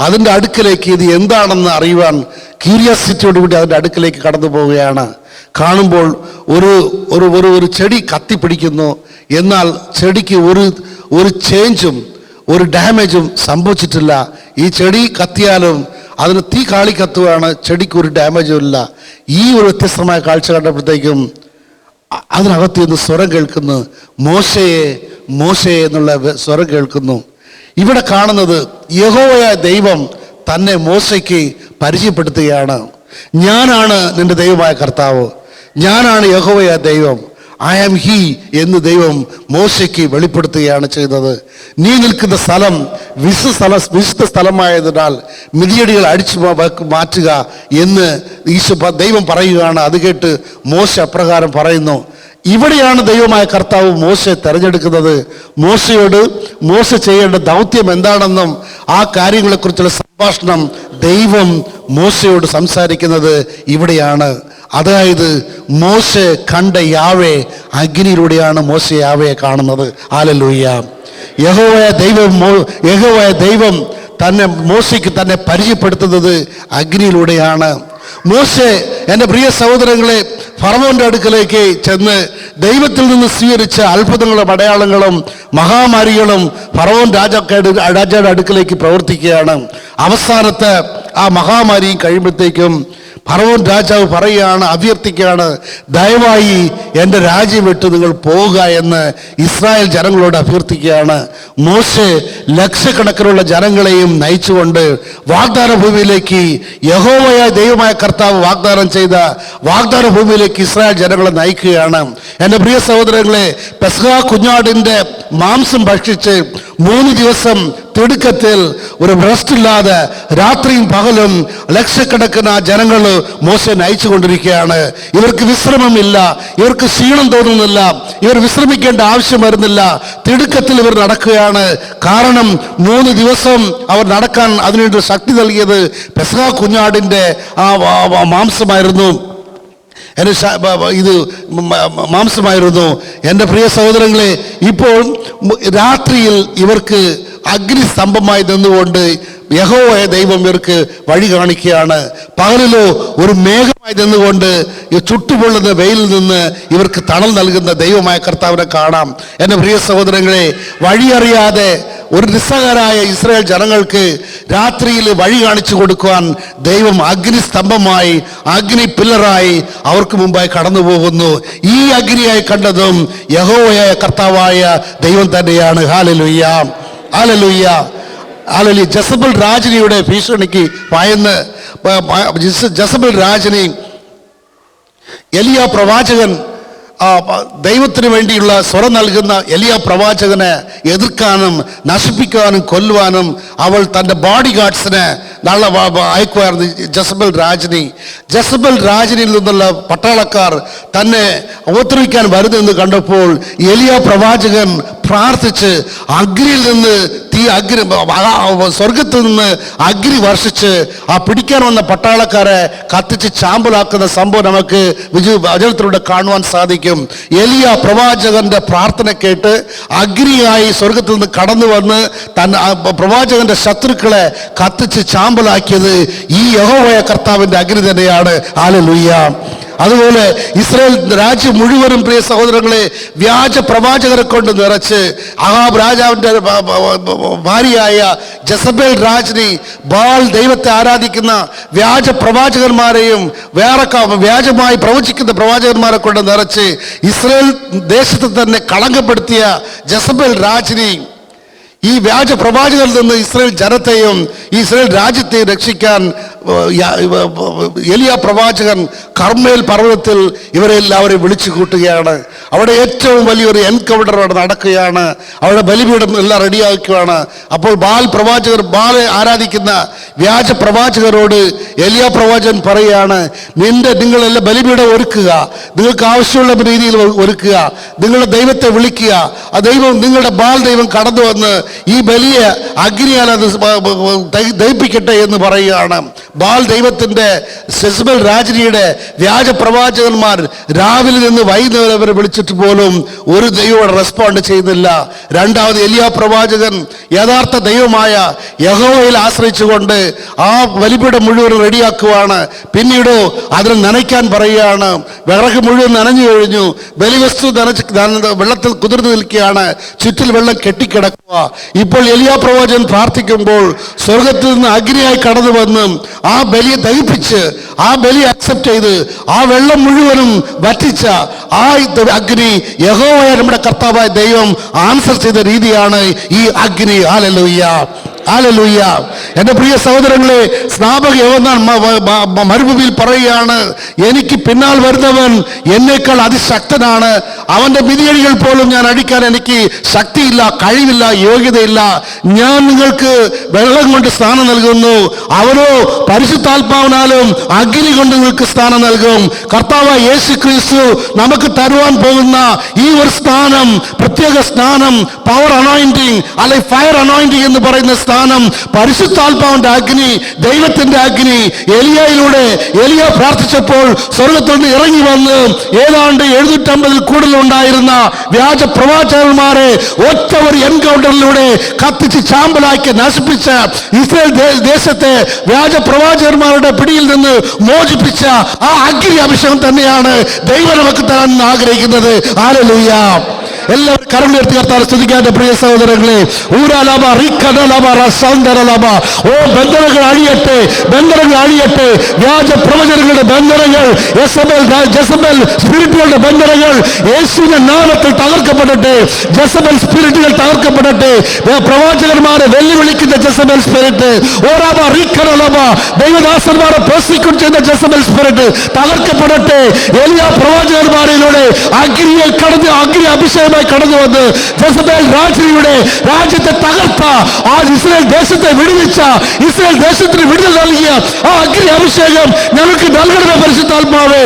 അതിൻ്റെ അടുക്കലേക്ക് ഇത് എന്താണെന്ന് അറിയുവാൻ ക്യൂരിയോസിറ്റിയോടുകൂടി അതിൻ്റെ അടുക്കലേക്ക് കടന്നു പോവുകയാണ്. കാണുമ്പോൾ ഒരു ചെടി കത്തിപ്പിടിക്കുന്നു. എന്നാൽ ചെടിക്ക് ഒരു ചേഞ്ചും ഒരു ഡാമേജും സംഭവിച്ചിട്ടില്ല. ഈ ചെടി കത്തിയാലും അതിന് തീ കത്തുകയാണ്, ചെടിക്ക് ഒരു ഡാമേജും ഇല്ല. ഈ ഒരു വ്യത്യസ്തമായ കാഴ്ച കണ്ടപ്പോഴത്തേക്കും അതിനകത്ത് നിന്ന് സ്വരം കേൾക്കുന്നു, മോശയെ എന്നുള്ള സ്വരം കേൾക്കുന്നു. ഇവിടെ കാണുന്നത് യഹോവയായ ദൈവം തന്നെ മോശയ്ക്ക് പരിചയപ്പെടുത്തുകയാണ്. ഞാനാണ് നിന്റെ ദൈവമായ കർത്താവ്, ഞാനാണ് യഹോവയായ ദൈവം, ഐ ആം ഹി എന്ന് ദൈവം മോശയ്ക്ക് വെളിപ്പെടുത്തുകയാണ് ചെയ്തത്. നീ നിൽക്കുന്ന സ്ഥലം വിശുദ്ധ സ്ഥലമായതിനാൽ മിതിയടികൾ അടിച്ചു മാറ്റുക എന്ന് ദൈവം പറയുകയാണ്. അത് കേട്ട് മോശ അപ്രകാരം പറയുന്നു. ഇവിടെയാണ് ദൈവമായ കർത്താവ് മോശയെ തെരഞ്ഞെടുക്കുന്നത്. മോശ ചെയ്യേണ്ട ദൗത്യം എന്താണെന്നും ആ കാര്യങ്ങളെക്കുറിച്ചുള്ള സംഭാഷണം ദൈവം മോശയോട് സംസാരിക്കുന്നത് ഇവിടെയാണ്. അതായത് മോശെ കണ്ട യാവേ അഗ്നിയിലൂടെയാണ് മോശ യാവയെ കാണുന്നത്. ഹല്ലേലൂയ. യഹോവയായ ദൈവം തന്നെ മോശയ്ക്ക് തന്നെ പരിചയപ്പെടുത്തുന്നത് അഗ്നിയിലൂടെയാണ്. മോശെ, എൻ്റെ പ്രിയ സഹോദരങ്ങളെ, ഫറവോന്റെ അടുക്കലേക്ക് ചെന്ന് ദൈവത്തിൽ നിന്ന് സ്വീകരിച്ച അത്ഭുതങ്ങളും അടയാളങ്ങളും മഹാമാരികളും ഫറവോൻ രാജായുടെ അടുക്കലേക്ക് പ്രവർത്തിക്കുകയാണ്. അവസാനത്തെ ആ മഹാമാരിയും കഴിയുമ്പോഴത്തേക്കും ഫറവോൻ രാജാവ് പറയുകയാണ്, അഭ്യർത്ഥിക്കുകയാണ്, ദയവായി എൻ്റെ രാജ്യം വിട്ട് നിങ്ങൾ പോവുക എന്ന് ഇസ്രായേൽ ജനങ്ങളോട് അഭ്യർത്ഥിക്കുകയാണ്. മോശെ ലക്ഷക്കണക്കിനുള്ള ജനങ്ങളെയും നയിച്ചുകൊണ്ട് വാഗ്ദാന ഭൂമിയിലേക്ക്, യഹോവയായ ദൈവമായ കർത്താവ് വാഗ്ദാനം ചെയ്ത വാഗ്ദാന ഭൂമിയിലേക്ക് ഇസ്രായേൽ ജനങ്ങളെ നയിക്കുകയാണ്. എൻ്റെ പ്രിയ സഹോദരങ്ങളെ, പെസഹ കുഞ്ഞാടിൻ്റെ മാംസം ഭക്ഷിച്ച് 3 ദിവസം തിടുക്കത്തിൽ ഒരു റെസ്റ്റില്ലാതെ രാത്രിയും പകലും ലക്ഷക്കണക്കിന് ജനങ്ങൾ മോശെ നയിച്ചു കൊണ്ടിരിക്കുകയാണ്. ഇവർക്ക് വിശ്രമമില്ല, ഇവർക്ക് ക്ഷീണം തോന്നുന്നില്ല, ഇവർ വിശ്രമിക്കേണ്ട ആവശ്യം വരുന്നില്ല. തിടുക്കത്തിൽ ഇവർ നടക്കുകയാണ്. കാരണം 3 ദിവസം അവർ നടക്കാൻ അതിനുവേണ്ടി ശക്തി നൽകിയത് പെസഹ കുഞ്ഞാടിൻ്റെ ആ മാംസമായിരുന്നു. ഇത് മാംസമായിരുന്നു. എൻ്റെ പ്രിയ സഹോദരങ്ങളെ, ഇപ്പോൾ രാത്രിയിൽ ഇവർക്ക് അഗ്നിസ്തംഭമായി നിന്നുകൊണ്ട് യഹോവയായ ദൈവം ഇവർക്ക് വഴി കാണിക്കുകയാണ്. പകലിലോ ഒരു മേഘമായി നിന്നുകൊണ്ട് ചുട്ടുപൊള്ളുന്ന വെയിലിൽ നിന്ന് ഇവർക്ക് തണൽ നൽകുന്ന ദൈവമായ കർത്താവിനെ കാണാം. എൻ്റെ പ്രിയ സഹോദരങ്ങളെ, വഴിയറിയാതെ ഒരു നിസ്സഹായരായ ഇസ്രായേൽ ജനങ്ങൾക്ക് രാത്രിയിൽ വഴി കാണിച്ചു കൊടുക്കുവാൻ ദൈവം അഗ്നിസ്തംഭമായി, അഗ്നി പില്ലറായി അവർക്ക് മുമ്പായി കടന്നു പോകുന്നു. ഈ അഗ്നിയായി കണ്ടതും യഹോവയായ കർത്താവായ ദൈവം തന്നെയാണ്. Hallelujah, hallelujah, hallelujah. ജസബൽ രാജനിയുടെ ഭീഷണിക്ക് ഭയന്ന് ജസബൽ രാജനി എലിയ പ്രവാചകൻ ദൈവത്തിന് വേണ്ടിയുള്ള സ്വരം നൽകുന്ന എലിയ പ്രവാചകനെ എതിർക്കാനും നശിപ്പിക്കാനും കൊല്ലുവാനും അവൾ തൻ്റെ ബോഡി ഗാർഡ്സിനെ അയക്കുമായിരുന്നു. ജസബൽ രാജനിയിൽ നിന്നുള്ള പട്ടാളക്കാർ തന്നെ ഉപദ്രവിക്കാൻ വരുന്നെന്ന് കണ്ടപ്പോൾ എലിയ പ്രവാചകൻ പ്രാർത്ഥിച്ച് അഗ്നിയിൽ നിന്ന് സ്വർഗത്തിൽ നിന്ന് അഗ്നി വർഷിച്ച് ആ പിടിക്കാൻ വന്ന പട്ടാളക്കാരെ കത്തിച്ച് ചാമ്പലാക്കുന്ന സംഭവം നമുക്ക് വചനത്തിലൂടെ കാണുവാൻ സാധിക്കും. എലിയ പ്രവാചകന്റെ പ്രാർത്ഥന കേട്ട് അഗ്നിയായി സ്വർഗത്തിൽ നിന്ന് കടന്നു വന്ന് പ്രവാചകന്റെ ശത്രുക്കളെ കത്തിച്ച് ചാമ്പലാക്കിയത് ഈ യഹോവയായ കർത്താവിന്റെ അഗ്നി തന്നെയാണ്. ഹല്ലേലൂയ. അതുപോലെ ഇസ്രായേൽ രാജ്യം മുഴുവനും, പ്രിയ സഹോദരങ്ങളെ, വ്യാജ പ്രവാചകരെ കൊണ്ട് നിറച്ച് അഹാബ് രാജാവിൻ്റെ ഭാര്യയായ ജസബേൽ രാജ്ഞി ബാൽ ദൈവത്തെ ആരാധിക്കുന്ന വ്യാജ പ്രവാചകന്മാരെയും വ്യാജമായി പ്രവചിക്കുന്ന പ്രവാചകന്മാരെ കൊണ്ട് നിറച്ച് ഇസ്രായേൽ ദേശത്ത് തന്നെ കളങ്കപ്പെടുത്തിയ ജസബേൽ രാജ്ഞി ഈ വ്യാജ പ്രവാചകരിൽ നിന്ന് ഇസ്രായേൽ ജനത്തെയും ഇസ്രായേൽ രാജ്യത്തെയും രക്ഷിക്കാൻ എലിയ പ്രവാചകൻ കർമ്മേൽ പർവ്വതത്തിൽ ഇവരെല്ലാവരെയും വിളിച്ചു കൂട്ടുകയാണ്. അവിടെ ഏറ്റവും വലിയൊരു എൻകൗണ്ടർ അവിടെ നടക്കുകയാണ്. അവിടെ ബലിപീഠം എല്ലാം റെഡിയാക്കുകയാണ്. അപ്പോൾ ബാലെ ആരാധിക്കുന്ന വ്യാജ പ്രവാചകരോട് എലിയാ പ്രവാചകൻ പറയുകയാണ്, നിങ്ങളെല്ലാം ബലിപീഠം ഒരുക്കുക, നിങ്ങൾക്ക് ആവശ്യമുള്ള രീതിയിൽ ഒരുക്കുക, നിങ്ങളുടെ ദൈവത്തെ വിളിക്കുക. ആ ദൈവം, നിങ്ങളുടെ ദൈവം കടന്നു വന്ന് ഈ വലിയ അഗ്നിയാൽ അത് ദഹിപ്പിക്കട്ടെ എന്ന് പറയുകയാണ്. ദൈവത്തിന്റെ സെസ്ബൽ രാജ്ഞിയുടെ വ്യാജ പ്രവാചകന്മാർ രാവിലെ നിന്ന് വൈകുന്നേരം വരെ വിളിച്ചിട്ട് പോലും ഒരു ദൈവം റെസ്പോണ്ട് ചെയ്യുന്നില്ല. രണ്ടാമത് എലിയാ പ്രവാചകൻ യഥാർത്ഥ ദൈവമായ യഹോവയിൽ ആശ്രയിച്ചുകൊണ്ട് ആ ബലിപീഠം മുഴുവൻ റെഡിയാക്കുവാണ്. പിന്നീട് അതിന് നനയ്ക്കാൻ പറയുകയാണ്. വിറക് മുഴുവൻ നനഞ്ഞു കഴിഞ്ഞു, ബലിവസ്തു വെള്ളത്തിൽ കുതിർന്നു നിൽക്കുകയാണ്, ചുറ്റിൽ വെള്ളം കെട്ടിക്കിടക്കുക. ഇപ്പോൾ എലിയാ പ്രവാചകൻ പ്രാർത്ഥിക്കുമ്പോൾ സ്വർഗത്തിൽ നിന്ന് അഗ്നിയായി കടന്നു വന്ന് ആ ബലിയെ ദഹിപ്പിച്ച് ആ ബലി അക്സെപ്റ്റ് ചെയ്ത് ആ വെള്ളം മുഴുവനും വറ്റിച്ച ആ അഗ്നി യഹോവയായ നമ്മുടെ കർത്താവായ ദൈവം ആൻസർ ചെയ്ത രീതിയാണ് ഈ അഗ്നി. Hallelujah, hallelujah. എൻ്റെ പ്രിയ സഹോദരങ്ങളെ, സ്നാപക യോഹന്നാൻ മരുഭൂമിയിൽ പറയുകയാണ്, എനിക്ക് പിന്നാൽ വരുന്നവൻ എന്നേക്കാൾ അതിശക്തനാണ്, അവന്റെ മിതിയടികൾ പോലും ഞാൻ അടിക്കാൻ എനിക്ക് ശക്തിയില്ല, കഴിവില്ല, യോഗ്യതയില്ല. ഞാൻ നിങ്ങൾക്ക് വെള്ളം കൊണ്ട് സ്ഥാനം നൽകുന്നു, അവനോ പരിശുദ്ധാത്മാവിനാലും അഗ്നി കൊണ്ട് നിങ്ങൾക്ക് സ്ഥാനം നൽകും. കർത്താവായ യേശു ക്രിസ്തു നമുക്ക് തരുവാൻ പോകുന്ന ഈ ഒരു സ്ഥാനം, പ്രത്യേക സ്ഥാനം, പവർ അനോയിന്റിങ് അല്ലെങ്കിൽ ഫയർ അനോയിന്റിങ് എന്ന് പറയുന്ന സ്ഥാനം, പരിശുദ്ധാത്മാവിന്റെ അഗ്നി, ദൈവത്തിന്റെ അഗ്നി. എലിയ പ്രാർത്ഥിച്ചപ്പോൾ സ്വർഗത്തിൽ നിന്ന് ഇറങ്ങി വന്ന് ഏതാണ്ട് 750 കൂടുതൽ ഉണ്ടായിരുന്ന വ്യാജ പ്രവാചകന്മാരെ ഒറ്റ ഒരു എൻകൗണ്ടറിലൂടെ കത്തിച്ച് ചാമ്പലാക്കി നശിപ്പിച്ച ഇസ്രായേൽ ദേശത്തെ വ്യാജ പ്രവാചകന്മാരുടെ പിടിയിൽ നിന്ന് മോചിപ്പിച്ച ആ അഗ്നി അഭിഷേകം തന്നെയാണ് ദൈവം നമുക്ക് തരാൻ ആഗ്രഹിക്കുന്നത്. ഹല്ലേലൂയ. എല്ലാവരും കരമുയർത്തി കർത്താവിനെ സ്തുതിക്കാൻ പ്രിയ സഹോദരങ്ങളെ. ഊരാലാബ റിക്കടലാബ റസന്തരലാബ. ഓ ബന്ധനങ്ങൾ അഴിയട്ടെ, ബന്ധനങ്ങൾ അഴിയട്ടെ. വ്യാജ പ്രവചനങ്ങളുടെ ബന്ധനങ്ങൾ, ജസബൽ സ്പിരിറ്റുകളുടെ ബന്ധനങ്ങൾ യേശുവിന്റെ നാമത്തിൽ തകർക്കപ്പെടട്ടെ. ജസബൽ സ്പിരിറ്റുകൾ തകർക്കപ്പെടട്ടെ. പ്രവാചകന്മാരെ വെല്ലുവിളിക്കുന്ന ജസബൽ സ്പിരിറ്റ്, ഓരാബ റിക്കടലാബ, ദൈവദാസന്മാരെ പ്രോസിക്യൂട്ട് ചെയ്യുന്ന ജസബൽ സ്പിരിറ്റ് തകർക്കപ്പെടട്ടെ. എലിയാ പ്രവാചകന്മാരിലൂടെ അഗ്നിയിൽ കടന്ന് അഗ്നി അഭിഷേകം കടന്നു വന്ന് ജസബേൽ രാജ്യത്തെ തകർത്ത, ആ ഇസ്രായേൽ ദേശത്തെ വിടുവിച്ച, ഇസ്രായേൽ ദേശത്തിന് വിടുതൽ നൽകിയ ആ അഗ്നി അഭിഷേകം ഞങ്ങൾക്ക് നൽകണമേ പരിശുദ്ധാത്മാവേ.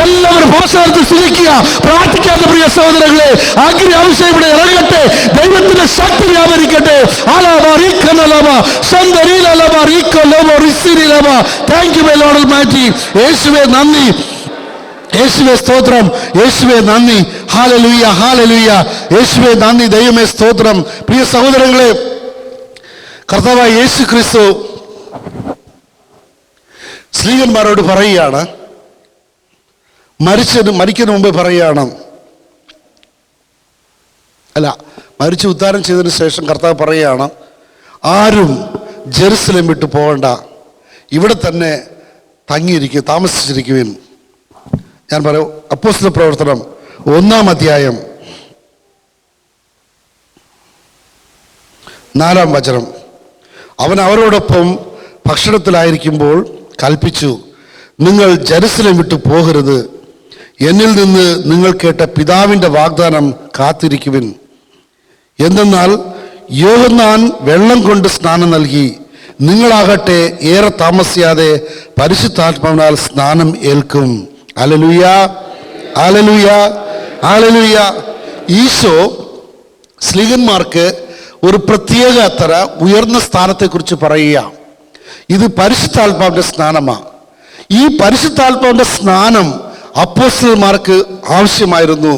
എല്ലാവരും ഭാഷ സ്തുതിക്കുക, പ്രാർത്ഥിക്കാത്ത പ്രിയ സഹോദരങ്ങളെ. അഗ്നി അഭിഷേകം ഇവിടെ ഇറങ്ങട്ടെ, ദൈവത്തിന്റെ ശക്തി വ്യാപരിക്കട്ടെ. Thank you, my Lord Almighty. യേശുവേ നന്ദി, യേശുവേ സ്തോത്രം, യേശുവേ നന്ദി. ഹല്ലേലൂയ, ഹല്ലേലൂയ. യേശുവേ നന്ദി, ദൈവമേ സ്തോത്രം. പ്രിയ സഹോദരങ്ങളെ, കർത്താവായ യേശു ക്രിസ്തു സ്ത്രീകന്മാരോട് പറയുകയാണ്, മരിക്കുന്നതിന് മുമ്പ് പറയുകയാണ്, മരിച്ചു ഉദ്ധാരം ചെയ്തതിന് ശേഷം കർത്താവ് പറയുകയാണ്, ആരും ജെറുസലേം വിട്ടു പോകണ്ട, ഇവിടെ തന്നെ തങ്ങിയിരിക്കും, താമസിച്ചിരിക്കുവിൻ. ഞാൻ പറയും, അപ്പോസ്തല പ്രവർത്തനം 1-ാം അധ്യായം 4-ാം വചനം. അവൻ അവരോടൊപ്പം ഭക്ഷണത്തിലായിരിക്കുമ്പോൾ കൽപ്പിച്ചു, നിങ്ങൾ ജെറുസലേം വിട്ടു പോകരുത്, എന്നിൽ നിന്ന് നിങ്ങൾ കേട്ട പിതാവിൻ്റെ വാഗ്ദാനം കാത്തിരിക്കുവിൻ. എന്തെന്നാൽ യോഹന്നാൻ വെള്ളം കൊണ്ട് സ്നാനം നൽകി, നിങ്ങളാകട്ടെ ഏറെ താമസിയാതെ പരിശുദ്ധാത്മാവിനാൽ സ്നാനം ഏൽക്കും. Hallelujah, hallelujah, hallelujah. ഈശോ സ്ലീഹന്മാർക്ക് ഒരു പ്രത്യേക തര ഉയർന്ന സ്ഥാനത്തെക്കുറിച്ച് പറയുക. ഇത് പരിശുദ്ധാത്മാവിന്റെ സ്നാനമാണ്. ഈ പരിശുദ്ധാത്മാവിന്റെ സ്നാനം അപ്പോസ്തലന്മാർക്ക് ആവശ്യമായിരുന്നു.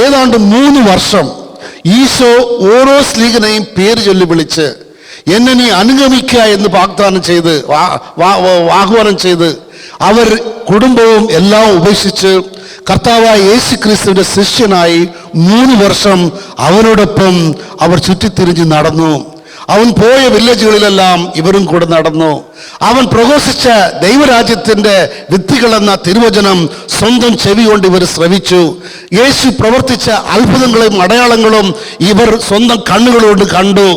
ഏതാണ്ട് 3 വർഷം ഈശോ ഓരോ സ്ലീഹനെയും പേര് ചൊല്ലി വിളിച്ച്, എന്നെ നീ അനുഗമിക്കുക എന്ന് വാഗ്ദാനം ചെയ്ത് ആഹ്വാനം ചെയ്ത് അവർ കുടുംബവും എല്ലാം ഉപേക്ഷിച്ച് കർത്താവായ യേശു ക്രിസ്തുവിന്റെ ശിഷ്യനായി 3 വർഷം അവനോടൊപ്പം അവർ ചുറ്റിത്തിരിഞ്ഞ് നടന്നു. അവൻ പോയ വില്ലേജുകളിലെല്ലാം ഇവരും കൂടെ നടന്നു. അവൻ പ്രഘോഷിച്ച ദൈവരാജ്യത്തിന്റെ വിത്തുകളെന്ന തിരുവചനം സ്വന്തം ചെവി കൊണ്ട് ഇവർ ശ്രവിച്ചു. യേശു പ്രവർത്തിച്ച അത്ഭുതങ്ങളും അടയാളങ്ങളും ഇവർ സ്വന്തം കണ്ണുകളുകൊണ്ട് കണ്ടു.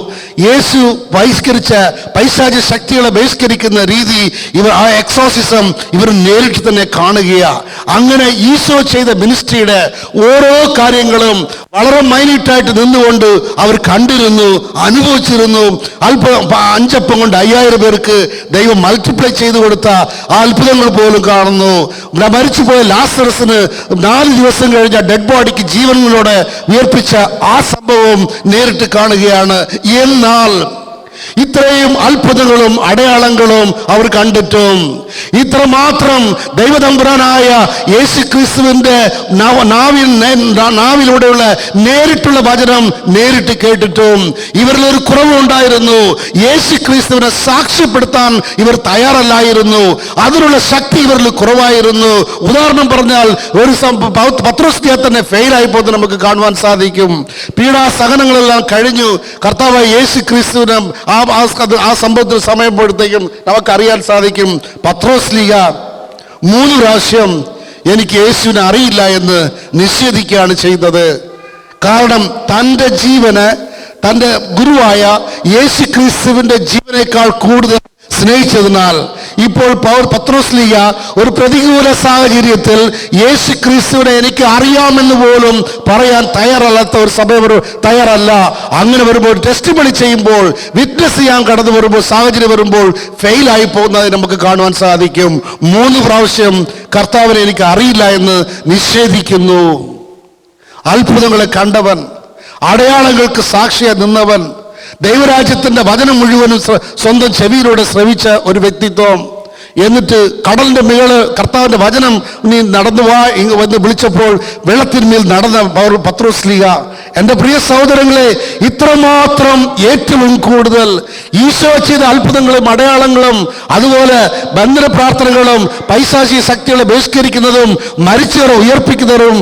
യേശു ബഹിഷ്കരിച്ച പൈശാചിക ശക്തികളെ ബഹിഷ്കരിക്കുന്ന രീതി ഇവർ, ആ എക്സോസിസം ഇവർ നേരിട്ട് തന്നെ കാണുകയാണ്. അങ്ങനെ ഈശോ ചെയ്ത മിനിസ്ട്രിയുടെ ഓരോ കാര്യങ്ങളും വളരെ മൈന്യൂട്ടായിട്ട് നിന്നുകൊണ്ട് അവർ കണ്ടിരുന്നു, അനുഭവിച്ചിരുന്നു. അത്ഭുതം 5 അപ്പം കൊണ്ട് 5000 പേർക്ക് ദൈവം മൾട്ടിപ്ലൈ ചെയ്തു കൊടുത്ത ആ അത്ഭുതങ്ങൾ പോലും കാണുന്നു. മരിച്ചുപോയ ലാസറസിന് 4 ദിവസം കഴിഞ്ഞ ഡെഡ് ബോഡിക്ക് ജീവനോടെ ഉയർപ്പിച്ച ആ സംഭവം നേരിട്ട് കാണുകയാണ്. എന്നാൽ ഇത്രയും അത്ഭുതങ്ങളും അടയാളങ്ങളും അവർ കണ്ടിട്ടും ഇത്രമാത്രം ദൈവതമ്പുരാനായ യേശു ക്രിസ്തുവിന്റെ നാവിലൂടെയുള്ള നേരിട്ടുള്ള വചനം നേരിട്ട് കേട്ടിട്ടും ഇവരിൽ ഒരു കുറവുണ്ടായിരുന്നു. യേശു ക്രിസ്തുവിനെ സാക്ഷ്യപ്പെടുത്താൻ ഇവർ തയ്യാറല്ലായിരുന്നു. അതിനുള്ള ശക്തി ഇവരിൽ കുറവായിരുന്നു. ഉദാഹരണം പറഞ്ഞാൽ ഒരു പത്രോസ് തന്നെ ഫെയിലായി പോകുന്നത് നമുക്ക് കാണുവാൻ സാധിക്കും. പീഡാസഹനങ്ങളെല്ലാം കഴിഞ്ഞു കർത്താവായ യേശു ക്രിസ്തുവിനെ ആ സംഭവത്തിന് സമയപ്പെടുത്തേക്കും നമുക്കറിയാൻ സാധിക്കും. പത്രോസ്ലീഹ 3 പ്രാവശ്യം എനിക്ക് യേശുവിനെ അറിയില്ല എന്ന് നിഷേധിക്കുകയാണ് ചെയ്തത്. കാരണം തൻ്റെ ജീവന് തൻ്റെ ഗുരുവായ യേശു ക്രിസ്തുവിന്റെ ജീവനേക്കാൾ കൂടുതൽ സ്നേഹിച്ചതിനാൽ ഇപ്പോൾ പത്രോസ്ലീഹ ഒരു പ്രതികൂല സാഹചര്യത്തിൽ യേശു ക്രിസ്തുവിനെ എനിക്ക് അറിയാമെന്ന് പോലും പറയാൻ തയ്യാറല്ലാത്ത ഒരു സഭ തയ്യാറല്ല. അങ്ങനെ വരുമ്പോൾ ടെസ്റ്റിമണി ചെയ്യുമ്പോൾ, വിറ്റ്നസ് ചെയ്യാൻ കടന്നു വരുമ്പോൾ, സാഹചര്യം വരുമ്പോൾ ഫെയിലായി പോകുന്നതായി നമുക്ക് കാണുവാൻ സാധിക്കും. 3 പ്രാവശ്യം കർത്താവിനെ എനിക്ക് അറിയില്ല എന്ന് നിഷേധിക്കുന്നു. അത്ഭുതങ്ങളെ കണ്ടവൻ, അടയാളങ്ങൾക്ക് സാക്ഷിയായി നിന്നവൻ, ദൈവരാജ്യത്തിന്റെ വചനം മുഴുവനും സ്വന്തം ചെവിയിലൂടെ ശ്രവിച്ച ഒരു വ്യക്തിത്വം. എന്നിട്ട് കടലിന്റെ മേള് കർത്താവിന്റെ വചനം നീ നടന്നു വാ എന്ന് വിളിച്ചപ്പോൾ വെള്ളത്തിന്മേൽ നടന്ന പത്രോസ്ലീഹ. എൻ്റെ പ്രിയ സഹോദരങ്ങളെ, ഇത്രമാത്രം ഏറ്റവും കൂടുതൽ ഈശോ ചെയ്ത അത്ഭുതങ്ങളും അടയാളങ്ങളും അതുപോലെ ബന്ധന പ്രാർത്ഥനകളും പൈശാചിക ശക്തികളെ ബഹിഷ്കരിക്കുന്നതും മരിച്ചവരെ ഉയർപ്പിക്കുന്നതും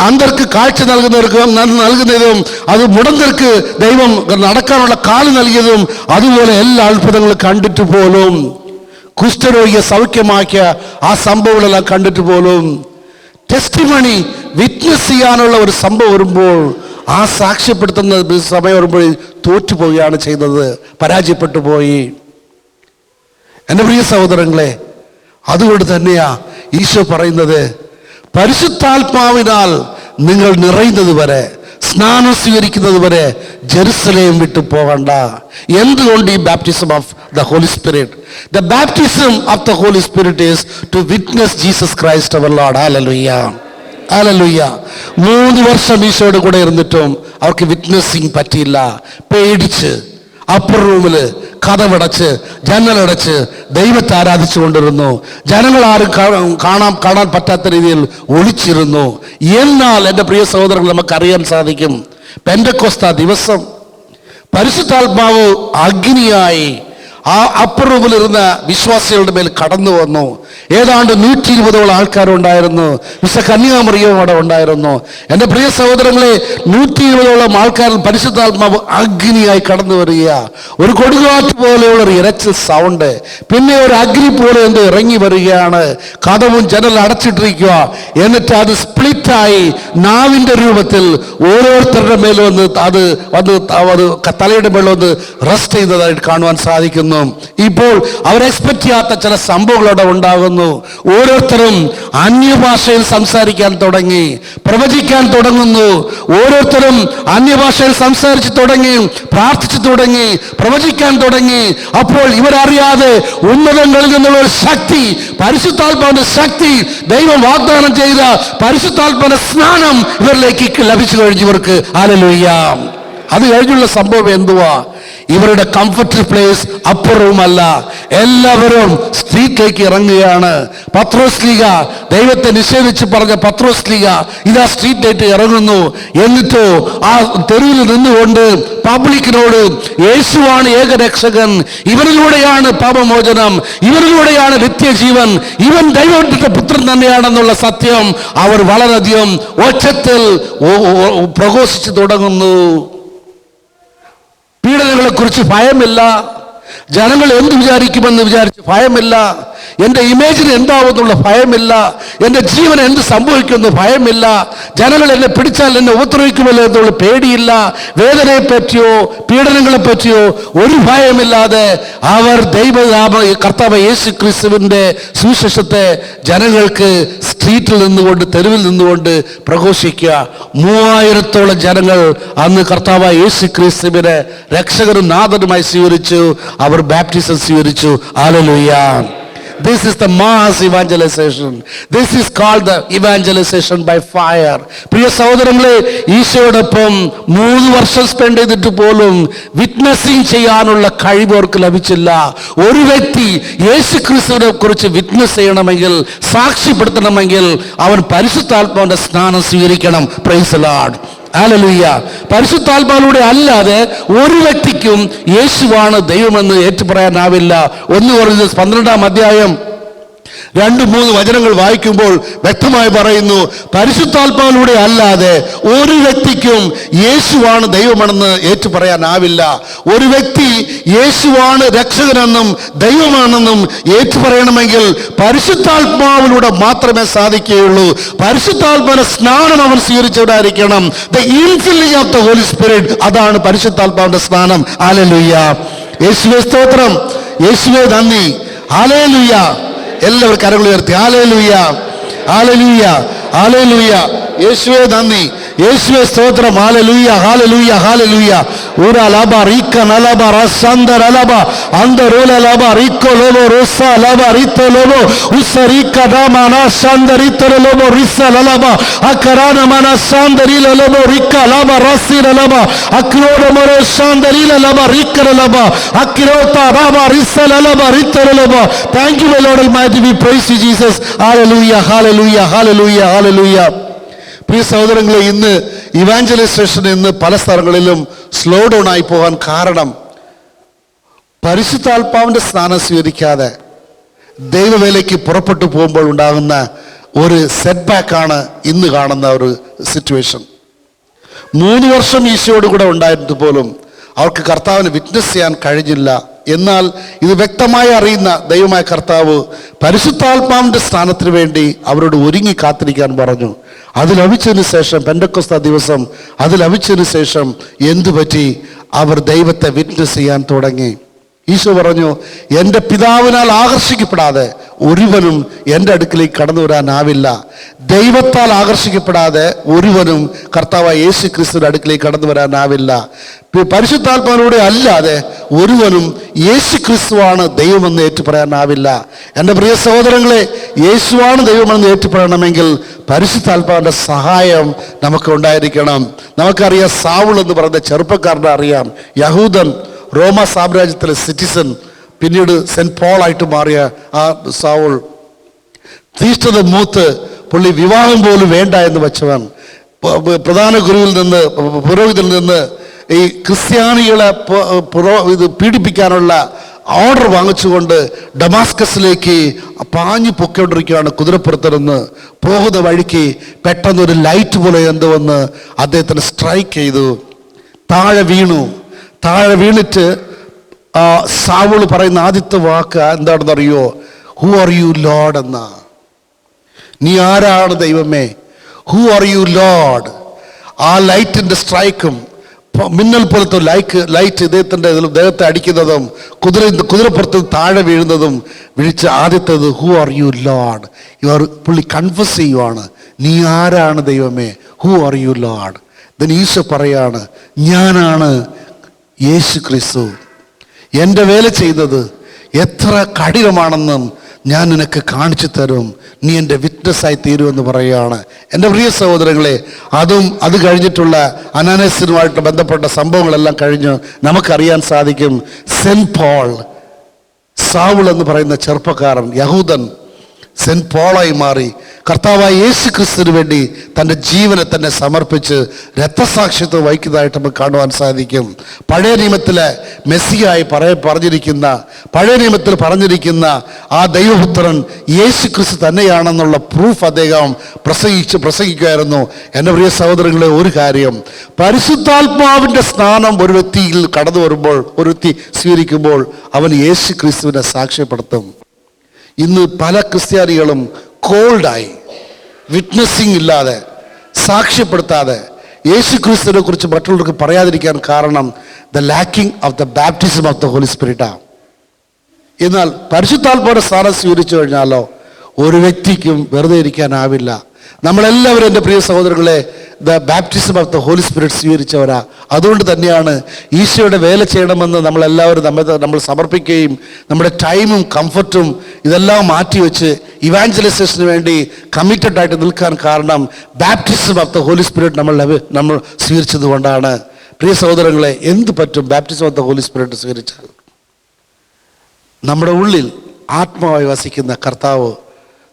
അന്ധർക്ക് കാഴ്ച നൽകുന്നതും അത് മുടന്തർക്ക് ദൈവം നടക്കാനുള്ള കാല് നൽകിയതും അതുപോലെ എല്ലാ അത്ഭുതങ്ങളും കണ്ടിട്ട് പോലും, കുഷ്ഠരോഗിയെ സൗഖ്യമാക്കിയ ആ സംഭവങ്ങളെല്ലാം കണ്ടിട്ട് പോലും ടെസ്റ്റിമണി വിറ്റ്നസ് ചെയ്യാനുള്ള ഒരു സംഭവം വരുമ്പോൾ, ആ സാക്ഷ്യപ്പെടുത്തുന്ന സമയം വരുമ്പോൾ തോറ്റുപോവുകയാണ് ചെയ്തത്, പരാജയപ്പെട്ടു പോയി. എൻ്റെ പ്രിയ സഹോദരങ്ങളെ, അതുകൊണ്ട് തന്നെയാ ഈശോ പറയുന്നത്, പരിശുദ്ധാത്മാവിനാൽ നിങ്ങൾ നിറയുന്നത് വരെ, സ്നാനം സ്വീകരിക്കുന്നത് വരെ ജെറുസലേം വിട്ടു പോകണ്ട. എന്തുകൊണ്ട് ഈ baptism of the holy spirit? The baptism of the holy spirit is to witness Jesus Christ our lord. Hallelujah, hallelujah. 3 വർഷം ഈശോയുടെ കൂടെ ഇരുന്നിട്ടും അവർക്ക് വിറ്റ്നസിങ് പറ്റിയില്ല. പേടിച്ച് അപ്പർ റൂമില് കഥവടച്ച് ജനലടച്ച് ദൈവത്തെ ആരാധിച്ചു കൊണ്ടിരുന്നു. ജനങ്ങൾ ആരും കാണാൻ പറ്റാത്ത രീതിയിൽ ഒളിച്ചിരുന്നു. എന്നാൽ എൻ്റെ പ്രിയ സഹോദരങ്ങൾ, നമുക്കറിയാൻ സാധിക്കും, പെന്തക്കോസ്ത ദിവസം പരിശുദ്ധാത്മാവ് അഗ്നിയായി ആ അപ്പർ റൂമിലിരുന്ന വിശ്വാസികളുടെ മേൽ കടന്നു വന്നു. ഏതാണ്ട് 120ഓളം ആൾക്കാരുണ്ടായിരുന്നു. വിശുദ്ധ കന്യാമറിയവും അവിടെ ഉണ്ടായിരുന്നു. എൻ്റെ പ്രിയ സഹോദരങ്ങളെ, 120ഓളം ആൾക്കാരിൽ പരിശുദ്ധാത്മാവ് അഗ്നിയായി കടന്നു വരിക. ഒരു കൊടുങ്കാറ്റ് പോലെയുള്ള ഒരു ഇരച്ച സൗണ്ട്, പിന്നെ ഒരു അഗ്നി പോലെ എന്തോ ഇറങ്ങി വരികയാണ്. കഥവും ജനൽ അടച്ചിട്ടിരിക്കുക. എന്നിട്ട് അത് സ്പ്ലിറ്റായി നാവിന്റെ രൂപത്തിൽ ഓരോരുത്തരുടെ മേലും വന്ന് അത് തലയുടെ മേളിൽ വന്ന് റെസ്റ്റ് ചെയ്യുന്നതായിട്ട് കാണുവാൻ സാധിക്കുന്നു. ഇപ്പോൾ അവർ എക്സ്പെക്ട് ചെയ്യാത്ത ചില സംഭവങ്ങളോടെ ഉണ്ടാകുന്നു. ഓരോരുത്തരും അന്യഭാഷയിൽ സംസാരിക്കാൻ തുടങ്ങി, പ്രവചിക്കാൻ തുടങ്ങുന്നു. ഓരോരുത്തരും അന്യഭാഷയിൽ സംസാരിച്ചു തുടങ്ങി, പ്രാർത്ഥിച്ചു തുടങ്ങി, പ്രവചിക്കാൻ തുടങ്ങി. അപ്പോൾ ഇവരറിയാതെ ഉന്നതങ്ങളിൽ നിന്നുള്ള ഒരു ശക്തി, പരിശുദ്ധാത്മാവിന്റെ ശക്തി, ദൈവം വാഗ്ദാനം ചെയ്ത പരിശുദ്ധാത്മാവിന്റെ സ്നാനം ഇവരിലേക്ക് ലഭിച്ചു കഴിഞ്ഞു ഇവർക്ക്. ഹല്ലേലൂയ. അത് കഴിഞ്ഞുള്ള സംഭവം എന്തുവാ? ഇവരുടെ കംഫർട്ട് പ്ലേസ് അപ്പർ റൂമല്ല, എല്ലാവരും സ്ട്രീറ്റിലേക്ക് ഇറങ്ങുകയാണ്. പത്രോസ്ലീഹ, ദൈവത്തെ നിഷേധിച്ച് പറഞ്ഞ പത്രോസ്ലീഹ ഇതാ സ്ട്രീറ്റിലേക്ക് ഇറങ്ങുന്നു. എന്നിട്ടോ ആ തെരുവിൽ നിന്നുകൊണ്ട് പബ്ലിക്കിനോട് യേശുവാണ് ഏകരക്ഷകൻ, ഇവരിലൂടെയാണ് പാപമോചനം, ഇവരിലൂടെയാണ് നിത്യജീവൻ, ഇവൻ ദൈവത്തിന്റെ പുത്രൻ തന്നെയാണെന്നുള്ള സത്യം അവർ വളരെയധികം ഒച്ചത്തിൽ പ്രഘോഷിച്ചു തുടങ്ങുന്നു. പീഡനങ്ങളെ കുറിച്ച് ഭയമില്ല, ജനങ്ങൾ എന്ത് വിചാരിക്കുമെന്ന് വിചാരിച്ച് ഭയമില്ല, എൻ്റെ ഇമേജിന് എന്താവുന്നുള്ള ഭയമില്ല, എൻ്റെ ജീവൻ എന്ത് സംഭവിക്കുമെന്ന് ഭയമില്ല, ജനങ്ങൾ എന്നെ പിടിച്ചാൽ എന്നെ ഉപദ്രവിക്കുമല്ലോ എന്നുള്ള പേടിയില്ല, വേദനയെ പറ്റിയോ പീഡനങ്ങളെ പറ്റിയോ ഒരു ഭയമില്ലാതെ അവർ കർത്താവ് യേശു ക്രിസ്തുവിൻ്റെ സുവിശേഷത്തെ ജനങ്ങൾക്ക് സ്ട്രീറ്റിൽ നിന്നുകൊണ്ട്, തെരുവിൽ നിന്നുകൊണ്ട് പ്രഘോഷിക്കുക. 3000-ഓളം ജനങ്ങൾ അന്ന് കർത്താവ് യേശു ക്രിസ്തുവിനെ രക്ഷകരും നാഥനുമായി സ്വീകരിച്ചു. അവർ ബാപ്റ്റിസം സ്വീകരിച്ചു. Hallelujah. This is the mass evangelization. This is called the evangelization by fire. പ്രിയ സഹോദരങ്ങളെ, ഈശോയോടൊപ്പം 3 വർഷം സ്പെൻഡ് ചെയ്തിട്ട് പോലും വിറ്റ്നസിങ് ചെയ്യാനുള്ള കഴിവ് അവർക്ക് ലഭിച്ചില്ല. ഒരു വ്യക്തി യേശു ക്രിസ്തുവിനെ കുറിച്ച് വിറ്റ്നസ് ചെയ്യണമെങ്കിൽ, സാക്ഷ്യപ്പെടുത്തണമെങ്കിൽ അവൻ പരിശുദ്ധാത്മാവിന്റെ സ്നാനം സ്വീകരിക്കണം. Praise the Lord. ഹല്ലേലൂയ. പരിശുദ്ധാത്മാവിലൂടെ അല്ലാതെ ഒരു വ്യക്തിക്കും യേശുവാണ് ദൈവമെന്ന് ഏറ്റുപറയാനാവില്ല. 1 കൊരിന്ത്യർ 12-ാം അധ്യായം 2-3 വചനങ്ങൾ വായിക്കുമ്പോൾ വ്യക്തമായി പറയുന്നു, പരിശുദ്ധാത്മാവിലൂടെ അല്ലാതെ ഒരു വ്യക്തിക്കും യേശുവാണ് ദൈവമാണെന്ന് ഏറ്റുപറയാനാവില്ല. ഒരു വ്യക്തി യേശുവാണ് രക്ഷകനെന്നും ദൈവമാണെന്നും ഏറ്റുപറയണമെങ്കിൽ പരിശുദ്ധാത്മാവിലൂടെ മാത്രമേ സാധിക്കുകയുള്ളൂ. പരിശുദ്ധാത്മാവിന്റെ സ്നാനം അവൻ സ്വീകരിച്ചവരായിരിക്കണം. The infilling of the holy Spirit, അതാണ് പരിശുദ്ധാത്മാവിന്റെ സ്നാനം. ഹല്ലേലൂയ. യേശുവേ സ്തോത്രം, യേശുവേ നന്ദി. ഹല്ലേലൂയ. എല്ലാവരും കരങ്ങൾ ഉയർത്തി. ഹല്ലേലൂയ, ഹല്ലേലൂയ, ഹല്ലേലൂയ. യേശുവേ നന്ദി, യേശുവേ സ്തോത്രം. ഹല്ലേലൂയ, ഹല്ലേലൂയ, ഹല്ലേലൂയ. ഊരാ ലബ റീക്ക നലബ റസന്ദ നലബ അന്തറൂല ലബ റീക്കോ ലോബോ റോസ ലബ റിത്തോ ലോബോ ഉസരീക്ക ദാമന സന്ദരിത്തോ ലോബോ റിസ ലലബ അക്കറാന മന സന്ദരില ലോബോ റിക്ക ലബ റസില ലബ അക്രോന മര സന്ദരില ലബ റിക്ക ലബ അക്രോത റബ റിസ ലലബ റിത്തോ ലബ. Thank you, my Lord Almighty. We praise you, Jesus. Hallelujah, hallelujah, hallelujah, hallelujah. പ്രിയ സഹോദരങ്ങളെ, ഇന്ന് ഇവാഞ്ചലൈസേഷൻ ഇന്ന് പല സ്ഥലങ്ങളിലും സ്ലോ ഡൗൺ ആയി പോകാൻ കാരണം പരിശുദ്ധാത്മാവിന്റെ സ്നാനം സ്വീകരിക്കാതെ ദൈവവേലയ്ക്ക് പുറപ്പെട്ടു പോകുമ്പോൾ ഉണ്ടാകുന്ന ഒരു സെറ്റ് ബാക്കാണ് ഇന്ന് കാണുന്ന ഒരു സിറ്റുവേഷൻ. 3 വർഷം ഈശോയോട് കൂടെ ഉണ്ടായിട്ട് പോലും അവർക്ക് കർത്താവിന് വിറ്റ്നസ് ചെയ്യാൻ കഴിഞ്ഞില്ല. എന്നാൽ ഇത് വ്യക്തമായി അറിയുന്ന ദൈവമായ കർത്താവ് പരിശുദ്ധാത്മാവിന്റെ സ്ഥാനത്തിന് വേണ്ടി അവരോട് ഒരുങ്ങി കാത്തിരിക്കാൻ പറഞ്ഞു. അത് ലഭിച്ചതിന് ശേഷം, പെന്തക്കോസ്ത ദിവസം അത് ലഭിച്ചതിന് ശേഷം എന്തു പറ്റി? അവർ ദൈവത്തെ വിറ്റ്നസ് ചെയ്യാൻ തുടങ്ങി. ഈശോ പറഞ്ഞു, എൻ്റെ പിതാവിനാൽ ആകർഷിക്കപ്പെടാതെ ഒരുവനും എൻ്റെ അടുക്കിലേക്ക് കടന്നു വരാനാവില്ല. ദൈവത്താൽ ആകർഷിക്കപ്പെടാതെ ഒരുവനും കർത്താവായ യേശു ക്രിസ്തുവിന്റെ അടുക്കിലേക്ക് കടന്നു വരാനാവില്ല. പരിശുദ്ധാത്മാവിലൂടെ അല്ലാതെ ഒരുവനും യേശു ക്രിസ്തുവാണ് ദൈവമെന്ന് ഏറ്റുപറയാനാവില്ല. എൻ്റെ പ്രിയ സഹോദരങ്ങളെ, യേശുവാണ് ദൈവമെന്ന് ഏറ്റുപറയണമെങ്കിൽ പരിശുദ്ധാത്മാവിന്റെ സഹായം നമുക്ക് ഉണ്ടായിരിക്കണം. നമുക്കറിയാം, സാവുൾ എന്ന് പറയുന്ന ചെറുപ്പക്കാരനെ അറിയാം. യഹൂദൻ, റോമ സാമ്രാജ്യത്തിലെ സിറ്റിസൺ, പിന്നീട് സെന്റ് പോൾ ആയിട്ട് മാറിയ ആ സാവുൾ തീഷ്ണത മൂത്ത് പുള്ളി വിവാഹം പോലും വേണ്ട എന്ന് വെച്ചവൻ, പ്രധാന ഗുരുവിൽ നിന്ന്, പുരോഹിതനിൽ നിന്ന് ഈ ക്രിസ്ത്യാനികളെ പീഡിപ്പിക്കാനുള്ള ഓർഡർ വാങ്ങിച്ചുകൊണ്ട് ഡമാസ്കസിലേക്ക് പാഞ്ഞു പൊക്കൊണ്ടിരിക്കുകയാണ് കുതിരപ്പുറത്തിരുന്ന്. പോകുന്ന വഴിക്ക് പെട്ടെന്നൊരു ലൈറ്റ് പോലെ എന്തോ വന്ന് അദ്ദേഹത്തിന് സ്ട്രൈക്ക് ചെയ്തു. താഴെ വീണിട്ട് സാവുൾ പറയുന്ന ആദ്യത്തെ വാക്ക് എന്താണെന്നറിയോ? ഹു ആർ യു ലോർഡ് എന്ന. നീ ആരാണ് ദൈവമേ? Who are you Lord. ആ ലൈറ്റിന്റെ സ്ട്രൈക്കും മിന്നൽ പോലത്തെ ലൈറ്റ് ദേഹത്തെ അടിക്കുന്നതും കുതിരപ്പുറത്ത് താഴെ വീഴുന്നതും വിളിച്ച് ആദ്യത്തേത് ഹു ആർ യു ലോർഡ്. പുള്ളി കൺഫസ് ചെയ്യുവാണ്, നീ ആരാണ് ദൈവമേ? Who are you lord. then Isho പറയാണ്, ഞാനാണ് യേശു ക്രിസ്തു. എൻ്റെ വേല ചെയ്തത് എത്ര കഠിനമാണെന്നും ഞാൻ നിനക്ക് കാണിച്ചു തരും. നീ എൻ്റെ വിറ്റ്നസ്സായി തീരുമെന്ന് പറയുകയാണ്. എൻ്റെ പ്രിയ സഹോദരങ്ങളെ, അത് കഴിഞ്ഞിട്ടുള്ള അനാനസിനുമായിട്ട് ബന്ധപ്പെട്ട സംഭവങ്ങളെല്ലാം കഴിഞ്ഞ് നമുക്കറിയാൻ സാധിക്കും. സെന്റ് പോൾ, സാവുൾ എന്ന് പറയുന്ന ചെറുപ്പക്കാരൻ, യഹൂദൻ, സെന്റ് പോളായി മാറി കർത്താവായ യേശു ക്രിസ്തുവിന് വേണ്ടി തൻ്റെ ജീവനെ തന്നെ സമർപ്പിച്ച് രക്തസാക്ഷിത്വം വഹിക്കുന്നതായിട്ട് നമുക്ക് കാണുവാൻ സാധിക്കും. പഴയ നിയമത്തിലെ മെസ്സിയായി പഴയ നിയമത്തിൽ പറഞ്ഞിരിക്കുന്ന ആ ദൈവപുത്രൻ യേശു ക്രിസ്തു തന്നെയാണെന്നുള്ള പ്രൂഫ് അദ്ദേഹം പ്രസംഗിക്കുമായിരുന്നു. എൻ്റെ പ്രിയ സഹോദരങ്ങളെ, ഒരു കാര്യം, പരിശുദ്ധാത്മാവിൻ്റെ സ്നാനം ഒരു വ്യക്തിയിൽ കടന്നു വരുമ്പോൾ, ഒരു വ്യക്തി സ്വീകരിക്കുമ്പോൾ അവൻ യേശു ക്രിസ്തുവിനെ സാക്ഷ്യപ്പെടുത്തും. ഇന്ന് പല ക്രിസ്ത്യാനികളും കോൾഡായി, വിറ്റ്നസിങ് ഇല്ലാതെ, സാക്ഷ്യപ്പെടുത്താതെ യേശു ക്രിസ്തുവിനെ കുറിച്ച് മറ്റുള്ളവർക്ക് പറയാതിരിക്കാൻ കാരണം the lacking of the baptism of the holy സ്പിരിറ്റാണ്. എന്നാൽ പരിശുദ്ധാത്മാവിന്റെ സ്ഥാനം സ്വീകരിച്ചു കഴിഞ്ഞാലോ ഒരു വ്യക്തിക്കും വെറുതെ ഇരിക്കാനാവില്ല. നമ്മളെല്ലാവരും എൻ്റെ പ്രിയ സഹോദരങ്ങളെ the baptism of the holy spirit സ്വീകരിച്ചവരാ. അതുകൊണ്ട് തന്നെയാണ് ഈശോയുടെ വേല ചെയ്യണമെന്ന് നമ്മളെല്ലാവരും നമ്മൾ സമർപ്പിക്കുകയും നമ്മുടെ ടൈമും കംഫർട്ടും ഇതെല്ലാം മാറ്റിവെച്ച് ഇവാഞ്ചലൈസേഷന് വേണ്ടി കമ്മിറ്റഡ് ആയിട്ട് നിൽക്കാൻ കാരണം baptism of the holy spirit നമ്മൾ സ്വീകരിച്ചത് കൊണ്ടാണ്. പ്രിയ സഹോദരങ്ങളെ, എന്ത് പറ്റും baptism of the holy spirit സ്വീകരിച്ചാൽ? നമ്മുടെ ഉള്ളിൽ ആത്മാവായി വസിക്കുന്ന കർത്താവ്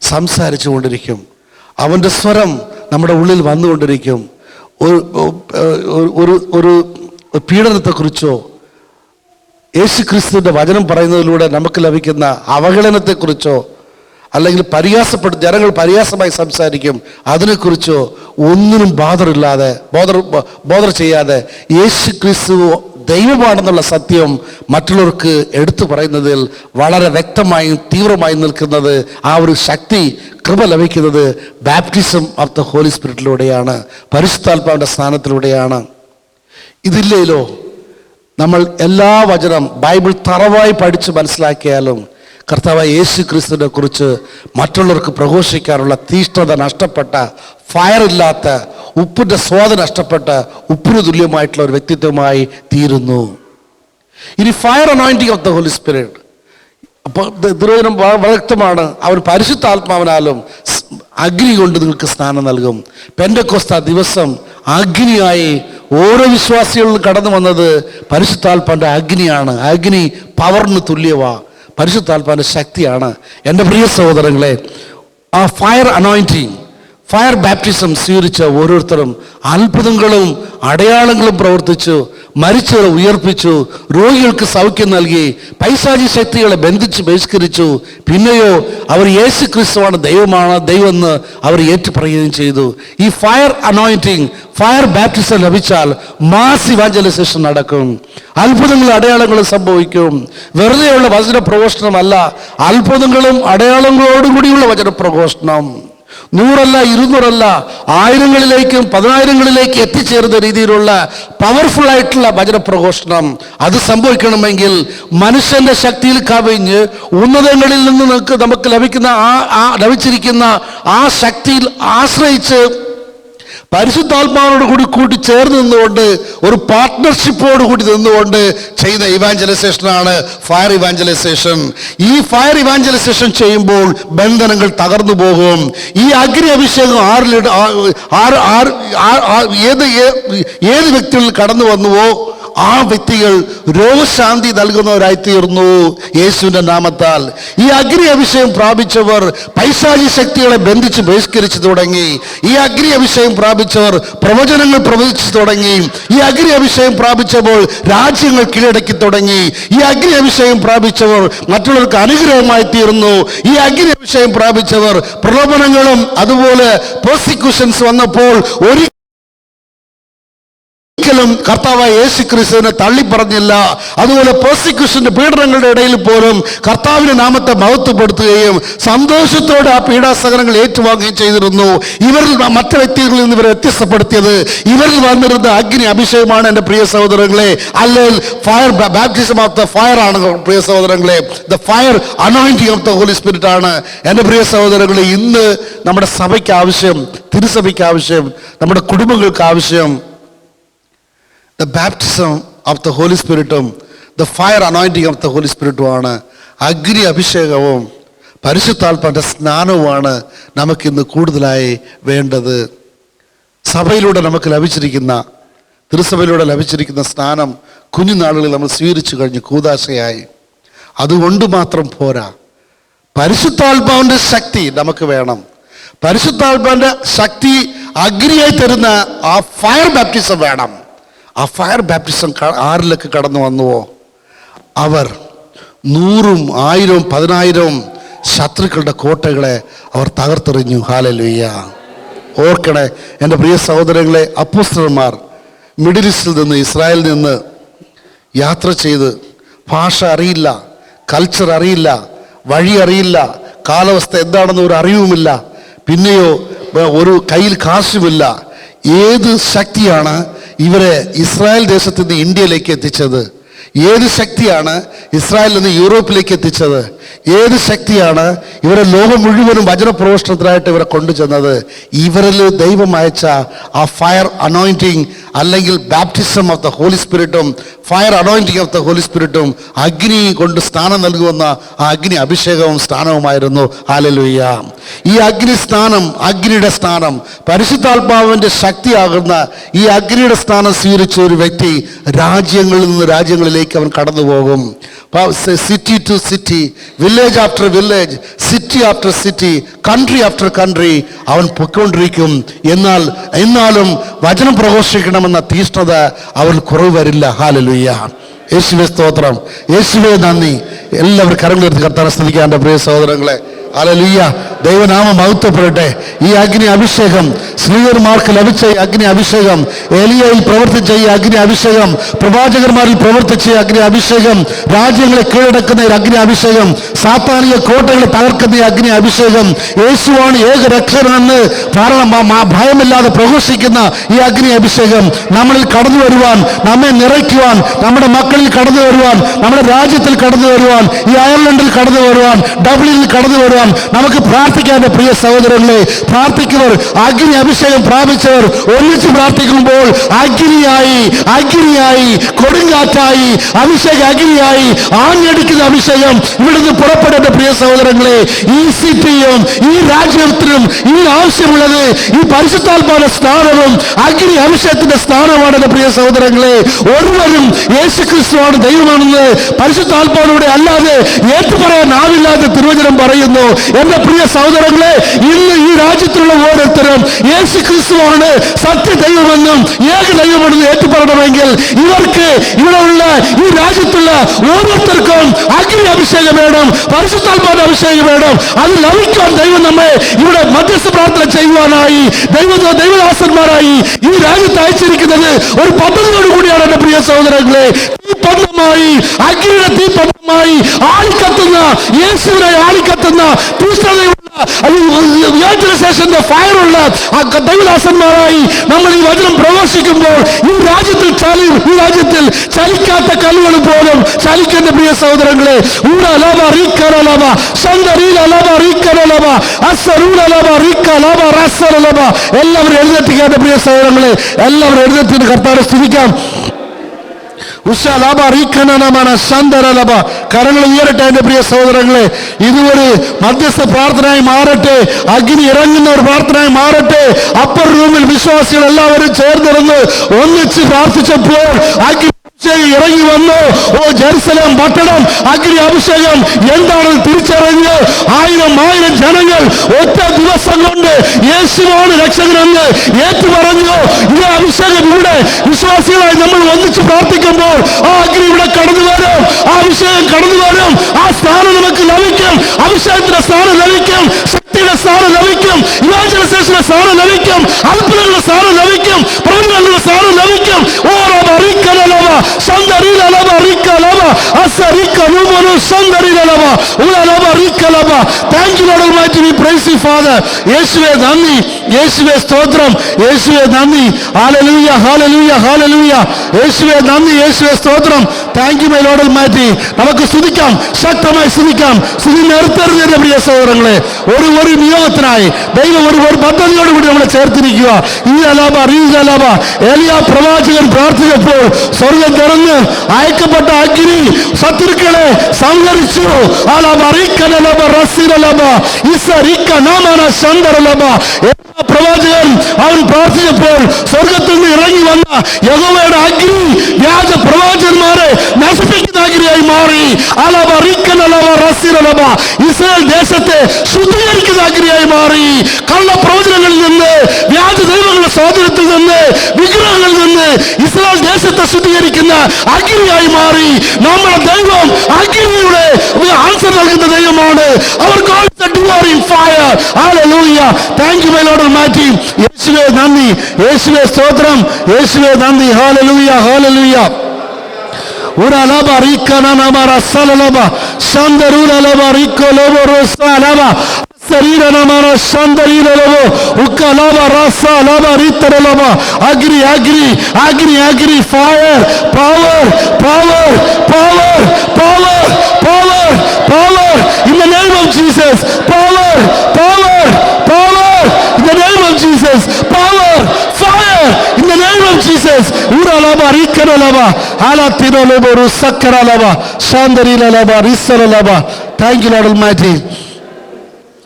സംസാരിച്ചു കൊണ്ടിരിക്കും. അവൻ്റെ സ്വരം നമ്മുടെ ഉള്ളിൽ വന്നുകൊണ്ടിരിക്കും. ഒരു പീഡനത്തെക്കുറിച്ചോ യേശു ക്രിസ്തുവിൻ്റെ വചനം പറയുന്നതിലൂടെ നമുക്ക് ലഭിക്കുന്ന അവഹേളനത്തെക്കുറിച്ചോ അല്ലെങ്കിൽ ജനങ്ങൾ പരിഹാസമായി സംസാരിക്കും, അതിനെക്കുറിച്ചോ ഒന്നിനും ബോധർ ചെയ്യാതെ യേശു ക്രിസ്തു ദൈവമാണെന്നുള്ള സത്യം മറ്റുള്ളവർക്ക് എടുത്തു പറയുന്നതിൽ വളരെ വ്യക്തമായും തീവ്രമായും നിൽക്കുന്നത്, ആ ഒരു ശക്തി കൃപ ലഭിക്കുന്നത് ബാപ്റ്റിസം ഓഫ് ദ ഹോളി സ്പിരിറ്റിലൂടെയാണ്, പരിശുദ്ധാത്മാവിൻ്റെ സ്ഥാനത്തിലൂടെയാണ്. ഇതില്ലേലോ നമ്മൾ എല്ലാ വചനം ബൈബിൾ തറവായി പഠിച്ച് മനസ്സിലാക്കിയാലും കർത്താവായ യേശു ക്രിസ്തുവിനെ കുറിച്ച് മറ്റുള്ളവർക്ക് പ്രഘോഷിക്കാനുള്ള തീഷ്ണത നഷ്ടപ്പെട്ട, ഫയറില്ലാത്ത, ഉപ്പിൻ്റെ സ്വാദ് നഷ്ടപ്പെട്ട ഉപ്പിന് തുല്യമായിട്ടുള്ള ഒരു വ്യക്തിത്വമായി തീരുന്നു. ഇനി fire anointing of the holy spirit, അപ്പോൾ ദൈവവചനം വ്യക്തമാണ്. അവൻ പരിശുദ്ധാത്മാവിനാലും അഗ്നി കൊണ്ട് നിങ്ങൾക്ക് സ്നാനം നൽകും. പെന്തക്കോസ്ത് ദിവസം അഗ്നിയായി ഓരോ വിശ്വാസികളിലും കടന്നു വന്നത് പരിശുദ്ധാത്മാവിൻ്റെ അഗ്നിയാണ്. അഗ്നി പവറിന് തുല്യമാണ്, പരിശുദ്ധാത്മാവിൻ്റെ ശക്തിയാണ്. എൻ്റെ പ്രിയ സഹോദരങ്ങളെ, ആ ഫയർ അനോയിന്റിങ്, ഫയർ ബാപ്റ്റിസം സ്വീകരിച്ച ഓരോരുത്തരും അത്ഭുതങ്ങളും അടയാളങ്ങളും പ്രവർത്തിച്ചു, മരിച്ചവരെ ഉയർപ്പിച്ചു, രോഗികൾക്ക് സൗഖ്യം നൽകി, പൈശാചിക ശക്തികളെ ബന്ധിച്ച് ബഹിഷ്കരിച്ചു. പിന്നെയോ അവർ യേശു ക്രിസ്തുവാണ് ദൈവമെന്ന് അവർ ഏറ്റുപറയുകയും ചെയ്തു. ഈ ഫയർ അനോയിന്റിങ്, ഫയർ ബാപ്റ്റിസം ലഭിച്ചാൽ മാസ് ഇവാഞ്ചലൈസേഷൻ നടക്കും, അത്ഭുതങ്ങളും അടയാളങ്ങളും സംഭവിക്കും. വെറുതെയുള്ള വചന പ്രഘോഷണമല്ല, അത്ഭുതങ്ങളും അടയാളങ്ങളോടുകൂടിയുള്ള വചന പ്രഘോഷണം. 100 200 ആയിരങ്ങളിലേക്കും 10,000ങ്ങളിലേക്ക് എത്തിച്ചേരുന്ന രീതിയിലുള്ള പവർഫുൾ ആയിട്ടുള്ള വചന പ്രഘോഷണം. അത് സംഭവിക്കണമെങ്കിൽ മനുഷ്യന്റെ ശക്തിയിൽ കവിഞ്ഞ് ഉന്നതങ്ങളിൽ നിന്ന് നമുക്ക് ലഭിച്ചിരിക്കുന്ന ആ ശക്തിയിൽ ആശ്രയിച്ച് പരിശുദ്ധാത്മാവോട് കൂടി ചേർന്ന് നിന്നുകൊണ്ട് ഒരു പാർട്ട്ണർഷിപ്പോട് കൂടി നിന്നുകൊണ്ട് ചെയ്യുന്ന ഇവാഞ്ചലൈസേഷനാണ് ഫയർ ഇവാഞ്ചലൈസേഷൻ. ഈ ഫയർ ഇവാഞ്ചലൈസേഷൻ ചെയ്യുമ്പോൾ ബന്ധനങ്ങൾ തകർന്നു പോകും. ഈ അഗ്നി അഭിഷേകം ഏത് വ്യക്തികളിൽ കടന്നു വന്നുവോ ആ വ്യക്തികൾ രോഗശാന്തി നൽകുന്നവരായി തീർന്നു യേശുവിൻ്റെ നാമത്താൽ. ഈ അഗ്നി അഭിഷേകം പ്രാപിച്ചവർ പൈശാചിക ശക്തികളെ ബന്ധിച്ച് ബഹിഷ്കരിച്ചു തുടങ്ങി. ഈ അഗ്നി അഭിഷേകം പ്രാപിച്ചവർ പ്രവചനങ്ങൾ പ്രവചിച്ചു തുടങ്ങി. ഈ അഗ്നി അഭിഷേകം പ്രാപിച്ചപ്പോൾ രാജ്യങ്ങൾ കീഴടക്കി തുടങ്ങി. ഈ അഗ്നി അഭിഷേകം പ്രാപിച്ചവർ മറ്റുള്ളവർക്ക് അനുഗ്രഹമായി തീർന്നു. ഈ അഗ്നി അഭിഷേകം പ്രാപിച്ചവർ പ്രലോഭനങ്ങളും അതുപോലെ പ്രോസിക്യൂഷൻസ് വന്നപ്പോൾ ഒരിക്കലും കർത്താവായ യേശു ക്രിസ്തുവിനെ തള്ളിപ്പറഞ്ഞില്ല. അതുപോലെ പ്രോസിക്യൂഷന്റെ പീഡനങ്ങളുടെ ഇടയിൽ പോലും കർത്താവിന്റെ നാമത്തെ മഹത്വപ്പെടുത്തുകയും സന്തോഷത്തോടെ ആ പീഡാസഹനങ്ങൾ ഏറ്റുവാങ്ങുകയും ചെയ്തിരുന്നു. ഇവരിൽ മറ്റു വ്യക്തികളിൽ നിന്ന് ഇവരെ വ്യത്യസ്തപ്പെടുത്തിയത് ഇവരിൽ വന്നിരുന്ന അഗ്നി അഭിഷേകമാണ്. എൻ്റെ പ്രിയ സഹോദരങ്ങളെ, അല്ലെങ്കിൽ fire baptism of the fire ആണ് പ്രിയ സഹോദരങ്ങളെ, the fire anointing of the holy spirit ആണ്. എൻ്റെ പ്രിയ സഹോദരങ്ങളെ, ഇന്ന് നമ്മുടെ സഭയ്ക്ക് ആവശ്യം, തിരുസഭയ്ക്ക് ആവശ്യം, നമ്മുടെ കുടുംബങ്ങൾക്ക് ആവശ്യം the baptism of the Holy Spirit-ഉം the fire anointing of the Holy Spirit-ഉമാണ്. അഗ്നി അഭിഷേകവും പരിശുദ്ധാത്മാവിന്റെ സ്നാനവുമാണ് നമുക്കിന്ന് കൂടുതലായി വേണ്ടത്. സഭയിലൂടെ നമുക്ക് ലഭിച്ചിരിക്കുന്ന, തിരുസഭയിലൂടെ ലഭിച്ചിരിക്കുന്ന സ്നാനം കുഞ്ഞുനാളുകളിൽ നമ്മൾ സ്വീകരിച്ചു കഴിഞ്ഞ് കൂദാശയായി. അതുകൊണ്ട് മാത്രം പോരാ, പരിശുദ്ധാത്മാവിന്റെ ശക്തി നമുക്ക് വേണം. പരിശുദ്ധാത്മാവിന്റെ ശക്തി അഗ്നിയായി തരുന്ന ആ ഫയർ ബാപ്റ്റിസം വേണം. ആ ഫയർ ബാപ്റ്റിസം ആരിലൊക്കെ കടന്നു വന്നുവോ അവർ 100ഉം 1000ഉം 10,000ഉം ശത്രുക്കളുടെ കോട്ടകളെ അവർ തകർത്തെറിഞ്ഞു. ഹല്ലേലൂയ. ഓർക്കണേ എൻ്റെ പ്രിയ സഹോദരങ്ങളെ, അപ്പോസ്തലന്മാർ മിഡിൽ ഈസ്റ്റിൽ നിന്ന്, ഇസ്രായേലിൽ നിന്ന് യാത്ര ചെയ്ത്, ഭാഷ അറിയില്ല, കൾച്ചർ അറിയില്ല, വഴി അറിയില്ല, കാലാവസ്ഥ എന്താണെന്ന് ഒരു അറിവുമില്ല, പിന്നെയോ ഒരു കയ്യിൽ കാശുമില്ല. ഏത് ശക്തിയാണ് ഇവരെ ഇസ്രായേൽ ദേശത്ത് നിന്ന് ഇന്ത്യയിലേക്ക് എത്തിച്ചത്? ഏത് ശക്തിയാണ് ഇസ്രായേലിൽ നിന്ന് യൂറോപ്പിലേക്ക് എത്തിച്ചത്? ഏത് ശക്തിയാണ് ഇവരെ ലോകം മുഴുവനും വചനപ്രഘോഷണത്തിനായിട്ട് ഇവരെ കൊണ്ടുചെന്നത്? ഇവരിൽ ദൈവം അയച്ച ആ ഫയർ അനോയിന്റിങ്, അല്ലെങ്കിൽ ബാപ്റ്റിസം ഓഫ് ദ ഹോളി സ്പിരിറ്റും fire anointing of the holy സ്പിരിറ്റും അഗ്നി കൊണ്ട് സ്ഥാനം നൽകുന്ന ആ അഗ്നി അഭിഷേകവും സ്ഥാനവുമായിരുന്നു. ഹല്ലേലൂയ. ഈ അഗ്നി സ്ഥാനം, അഗ്നിയുടെ സ്ഥാനം, പരിശുദ്ധാത്മാവിന്റെ ശക്തിയാകുന്ന ഈ അഗ്നിയുടെ സ്ഥാനം സ്വീകരിച്ച ഒരു വ്യക്തി രാജ്യങ്ങളിൽ നിന്ന് രാജ്യങ്ങളിലേക്ക് അവൻ കടന്നു പോകും. City to city, village after village, city after city, country after country അവൻ പൊയ്ക്കൊണ്ടിരിക്കും. എന്നാലും വചനം പ്രഘോഷിക്കണമെന്ന തീഷ്ണത അവൻ കുറവ് വരില്ല. ഹല്ലേലൂയ. യേശുവേ സ്തോത്രം, യേശുവേ നന്ദി. എല്ലാവരും കരങ്ങളെടുത്ത് കർത്താവിനെ സ്തുതിക്കാൻ എൻ്റെ പ്രിയ സഹോദരങ്ങളെ. ഹല്ലേലൂയ. ദൈവനാമം മഹത്വപ്പെടട്ടെ. ഈ അഗ്നി അഭിഷേകം, സ്ത്രീയന്മാർക്ക് ലഭിച്ച ഈ അഗ്നി അഭിഷേകം, എലിയയിൽ പ്രവർത്തിച്ച ഈ അഗ്നി അഭിഷേകം, പ്രവാചകന്മാരിൽ പ്രവർത്തിച്ച ഈ അഗ്നി അഭിഷേകം, രാജ്യങ്ങളെ കീഴടക്കുന്ന ഈ അഗ്നി അഭിഷേകം, സാത്താനിക കോട്ടകളെ തകർക്കുന്ന ഈ അഗ്നി അഭിഷേകം, യേശുവാണ് ഏക രക്ഷകനെന്ന് ഭയമില്ലാതെ പ്രഘോഷിക്കുന്ന ഈ അഗ്നി അഭിഷേകം നമ്മളിൽ കടന്നു വരുവാൻ, നമ്മെ നിറയ്ക്കുവാൻ, നമ്മുടെ മക്കളിൽ കടന്നു വരുവാൻ, നമ്മുടെ രാജ്യത്തിൽ കടന്നു വരുവാൻ, ഈ അയർലൻഡിൽ കടന്നു വരുവാൻ, ഡബ്ലിനിൽ കടന്നു വരുവാൻ നമുക്ക് പ്രാർത്ഥിക്കാൻ. പ്രിയ സഹോദരങ്ങളെ, പ്രാർത്ഥിക്കുന്നവർ, അഗ്നി അഭിഷേകം പ്രാപിച്ചവർ ഒന്നിച്ച് പ്രാർത്ഥിക്കുമ്പോൾ അഗ്നിയായി കൊടുങ്കാറ്റായി അഭിഷേക അഗ്നിയായി ആഞ്ഞടിക്കുന്ന അഭിഷേകം ഇവിടുന്ന് പുറപ്പെടേണ്ട. പ്രിയ സഹോദരങ്ങളെ, ഈ സിറ്റിയും ഈ രാജ്യത്തിനും ഈ ആവശ്യമുള്ളത് ഈ പരിശുദ്ധാത്മാവിന്റെ സ്ഥാനവും അഗ്നി അഭിഷേകത്തിന്റെ സ്ഥാനമാണ്. പ്രിയ സഹോദരങ്ങളെ, ഒരുവരും യേശുക്രിസ്തുവാണ് ദൈവമാണെന്ന് പരിശുദ്ധാത്മാവിലൂടെ അല്ലാതെ ഏറ്റുപറയാനാവില്ലാതെ തിരുവചനം പറയുന്നു. എന്റെ പ്രിയ സഹോദരങ്ങളെ, ഇന്ന് ഈ രാജ്യത്തുള്ള ഓരോരുത്തരും യേശുക്രിസ്തുവാണ് സത്യ ദൈവമെന്നും ഏക ദൈവമെന്നും ഏറ്റുപറയണമെങ്കിൽ ഇവിടെയുള്ള ഈ രാജ്യത്തുള്ള ഓരോരുത്തർക്കും അഗ്നി അഭിഷേകം വേണം, പരിശുദ്ധാത്മാവിന്റെ അഭിഷേകം വേണം. അത് ലഭിക്കാൻ ദൈവം നമ്മെ ഇവിടെ മധ്യസ്ഥ പ്രാർത്ഥന ചെയ്യുവാനായി ദൈവദാസന്മാരായി ഈ രാജ്യത്ത് അയച്ചിരിക്കുന്നത് ഒരു പദ്ധതിയോട് കൂടിയാണ്. എന്റെ പ്രിയ സഹോദരങ്ങളെ, തീപന്തമായി, അഗ്നിയുടെ തീപന്തമായി ആളിക്കത്തുന്ന, യേശുവിനെ ആളിക്കത്തുന്ന തീഷ്ണതയുള്ള ശേഷന്റെ ഫയറുള്ള ദൈവദാസന്മാരായി നമ്മൾ ഈ വചനം പ്രഘോഷിക്കുമ്പോൾ ഈ രാജ്യത്തിൽ ചലിക്കാത്ത കല്ലുകൾ പോലും ചലിക്കുന്ന. പ്രിയ സഹോദരങ്ങളെ, എല്ലാവരും എഴുന്നേറ്റിക്കാത്ത പ്രിയ സഹോദരങ്ങളെ, എല്ലാവരും എഴുന്നേറ്റിന് കർത്താവിനെ സ്തുതിക്കാം. കരങ്ങൾ ഉയരട്ടെ എന്റെ പ്രിയ സഹോദരങ്ങളെ. ഇതൊരു മധ്യസ്ഥ പ്രാർത്ഥനയായി മാറട്ടെ, അഗ്നി ഇറങ്ങുന്ന ഒരു പ്രാർത്ഥനയായി മാറട്ടെ. അപ്പർ റൂമിൽ വിശ്വാസികൾ എല്ലാവരും ചേർന്നിരുന്ന് ഒന്നിച്ച് പ്രാർത്ഥിച്ചപ്പോൾ അഗ്നി ഇറങ്ങി വന്നു. ഓ ജെറുസലേം പട്ടണം, അഗ്നി അഭിഷേകം എന്താണെന്ന് തിരിച്ചറിഞ്ഞ് 1000 ജനങ്ങൾ ഒറ്റ ദിവസം കൊണ്ട് യേശുവാണ് രക്ഷകനെന്ന് ഏറ്റുപറഞ്ഞു. ഈ അഭിഷേകം ഇവിടെ വിശ്വാസികളായി നമ്മൾ ഒന്നിച്ച് പ്രാർത്ഥിക്കുമ്പോൾ ആ അഗ്നി ഇവിടെ കടന്നു വരും, ആ അഭിഷേകം കടന്നു വരും, ആ സ്ഥാനം നമുക്ക് ലഭിക്കും, അഭിഷേകത്തിന്റെ സ്ഥാനം ലഭിക്കും, ശക്തിയുടെ സ്ഥാനം ലഭിക്കും, ഇവാഞ്ചലൈസേഷന്റെ സ്ഥാനം ലഭിക്കും, അത്ഭുതങ്ങളുടെ സ്ഥാനം ലഭിക്കും, പ്രവചനങ്ങളുടെ സ്ഥാനം ലഭിക്കും. യേശുവേ നന്ദി, യേശുവേ സ്തോത്രം, യേശുവേ നന്ദി. ഹല്ലേലൂയ, ഹല്ലേലൂയ, ഹല്ലേലൂയ. യേശുവേ നന്ദി, യേശുവേ സ്തോത്രം. Thank you my Lord almighty. നമുക്ക് സ്തുതിക്കാം, ശക്തമായി സ്തുതിക്കാം. സ്തുതി നിർത്തരുത് പ്രിയ സഹോദരങ്ങളെ. ഒരു നിയോഗത്തിനായി ദൈവം ഒരു പദ്ധതിയോട് കൂടി നമ്മളെ ചേർത്തിരിക്കുക. ഏലിയ പ്രവാചകൻ പ്രാർത്ഥിച്ചപ്പോൾ സ്വർഗം തുറന്ന് അയക്കപ്പെട്ട അഗ്നി ശത്രുക്കളെ സംഹരിച്ചു. പ്രവാചകൻ അവൻ പ്രാർത്ഥിച്ചപ്പോൾ സ്വർഗത്തിൽ നിന്ന് ഇറങ്ങി വന്ന യഹോവയുടെ അഗ്നി വ്യാജ പ്രവാചകന്മാരെ നശിപ്പിക്കുന്ന അഗ്നിയായി മാറി. ഇസ്രായേൽ ദേശത്തെ ശുദ്ധീകരിക്കുന്ന അഗ്നിയായി മാറി. കള്ള പ്രവചനങ്ങളിൽ നിന്ന്, വ്യാജ ദൈവങ്ങളുടെ സ്വാധീനത്തിൽ നിന്ന്, വിഗ്രഹങ്ങളിൽ നിന്ന് ഇസ്രായേൽ ദേശത്തെ ശുദ്ധീകരിക്കുന്ന അഗ്നിയായി മാറി. നമ്മുടെ ദൈവം അഗ്നിയുടെ ആൻസർ നൽകുന്ന ദൈവമാണ്. അവർ fire. Hallelujah. Thank you, my Lord Almighty. യേശുവേ നന്ദി, യേശുവേ സ്തോത്രം, യേശുവേ നന്ദി. Hallelujah, hallelujah. Uralaba rikana namara salalaba shandarula laba rikolobo rosa laba sarira namara shandarila labo ukalaba rasa laba ritara laba agri agri agri agri fire power power power power power power in the name of Jesus. Power power power in the name of Jesus. Power fire in the name of Jesus. Uralaba rikana laba halatino labo rusakkaralaba shandarilaba risaralaba. Thank you, Lord Almighty.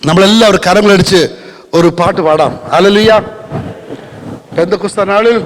നമ്മളെല്ലാവരും കരങ്ങളടിച്ച് ഒരു പാട്ട് പാടാം. Hallelujah. Pentecost നാളിൽ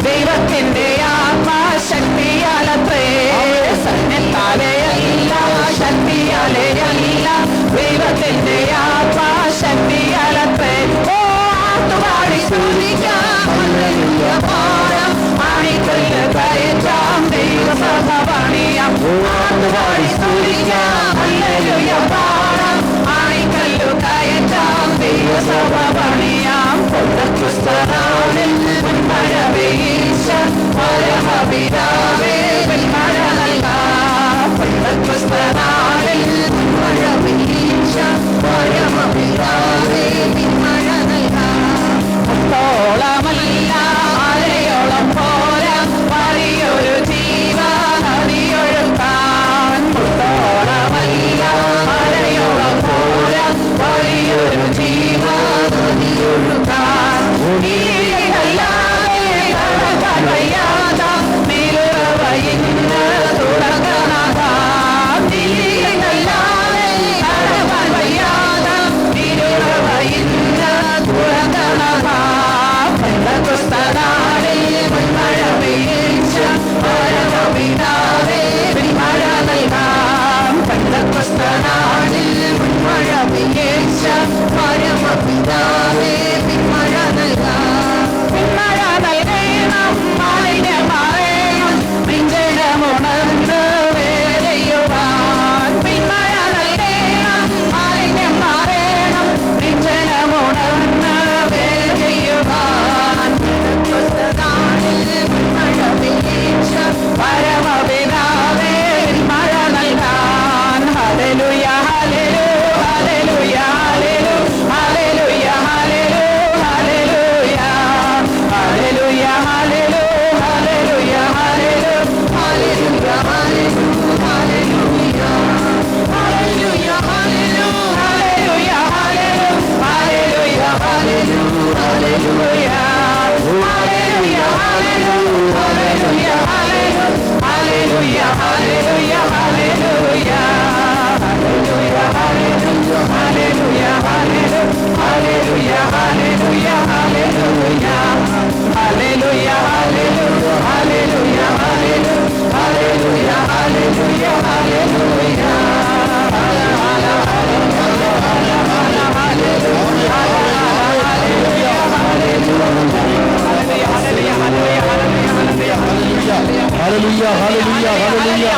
ദൈവത്തിന്റെ ആത്മാശക്തിയാലത്രേ, സൈന്യത്താലെയല്ല ശക്തിയാലെയല്ല, ദൈവത്തിന്റെ ആത്മാശക്തിയാലത്രേ. ഓ ആർത്തുപാടി സ്തുതിക്കാം hallelujah പാടാം, ആണിക്കല്ല് കയറ്റാം ദൈവസഭ പണിയാം. ആർത്തുപാടി സ്തുതിക്കാം ഹല്ലേലൂയ പാടാം, ആണിക്കല്ല് കയറ്റാം ദൈവസഭ പണിയാം. പൊന്തക്രിസ്തുനാളിൽ മഴ പെയ്യിച്ച പരമപിതാവേ മഴ നൽകാം. പൊന്തക്രിസ്തുനാളിൽ മഴ പെയ്യിച്ച പരമപിതാവേ മഴ നൽകാം. മുത്തോളമല്ല അരയോളം പോരാ, വലിയൊരു ജീവനദിയൊഴുക്കാൻ. മുത്തോളമല്ല അരയോളം Hallelujah, hallelujah,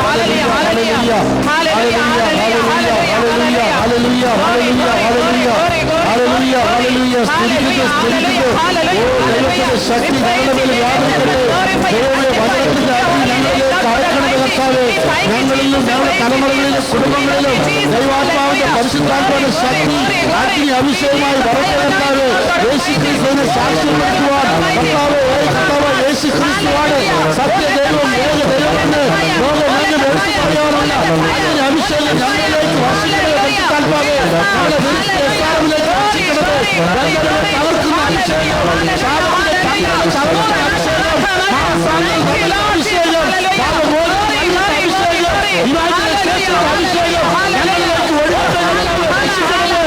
hallelujah, hallelujah, hallelujah, hallelujah, hallelujah, hallelujah, സ്തുതിക്കുന്നു. ഓ ദൈവത്തിന്റെ ശക്തി ഞങ്ങളുടെ മേൽ വ്യാപരിക്കട്ടെ. ദൈവമേ, വചനത്തിന്റെ അഗ്നി ഞങ്ങളിലേക്ക് അയക്കണമേ കർത്താവേ. ഞങ്ങളിലും ഞങ്ങളുടെ തലമുറകളിലും കുടുംബങ്ങളിലും ദൈവാത്മാവിന്റെ പരിശുദ്ധാത്മാവിന്റെ ശക്തി അഗ്നി അഭിഷേകമായി വരട്ടെ കർത്താവേ. യേശു ക്രിസ്തുവിനെ സാക്ഷ്യപ്പെടുത്തുവാൻ കർത്താവേ, യേശു ക്രിസ്തുവാണ് സത്യദൈവം, ഏക ദൈവമെന്ന് ലോകം ഞങ്ങൾ എടുത്തു പറയാനുള്ള അഗ്നി അഭിഷേകം ഞങ്ങളിലേക്ക് വർഷിക്കണമേ പരിശുദ്ധാത്മാവേ. ഞങ്ങളുടെ വിരുദ്ധ വർഷിക്കണമേ. തകർക്കുന്ന അഭിഷേകം, ശാപത്തിന്റെ കണ്ണുകൾ ചവിട്ടുന്ന അഭിഷേകം, അഭിഷേകം, അഭിഷേകം, അഭിഷേകം ഞങ്ങളിലേക്ക് ഒഴുകട്ടെ. വർഷിക്കണമേ.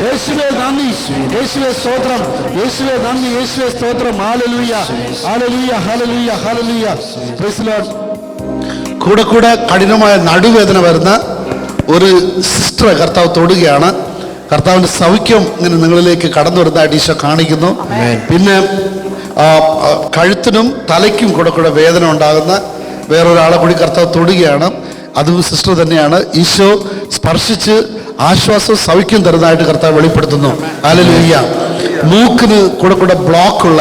യേശുവേ നന്ദി, യേശുവേ സ്തോത്രം, യേശുവേ നന്ദി, യേശുവേ സ്തോത്രം. ഹല്ലേലൂയ, hallelujah, hallelujah, hallelujah. Praise the Lord. കൂടെ കൂടെ കഠിനമായ നടുവേദന വരുന്ന ഒരു സിസ്റ്ററെ കർത്താവ് തൊടുകയാണ്. കർത്താവിന്റെ സൗഖ്യം ഇങ്ങനെ നിങ്ങളിലേക്ക് കടന്നു വരുന്നതായിട്ട് ഈശോ കാണിക്കുന്നു. പിന്നെ കഴുത്തിനും തലയ്ക്കും കൂടെ കൂടെ വേദന ഉണ്ടാകുന്ന വേറൊരാളെ കൂടി കർത്താവ് തൊടുകയാണ്. അതും സിസ്റ്റർ തന്നെയാണ്. ഈശോ സ്പർശിച്ച് ആശ്വാസവും സൗഖ്യം തരുന്നതായിട്ട് കർത്താവ് വെളിപ്പെടുത്തുന്നു. ഹല്ലേലൂയ. മൂക്കിന് കൂടെ കൂടെ ബ്ലോക്കുള്ള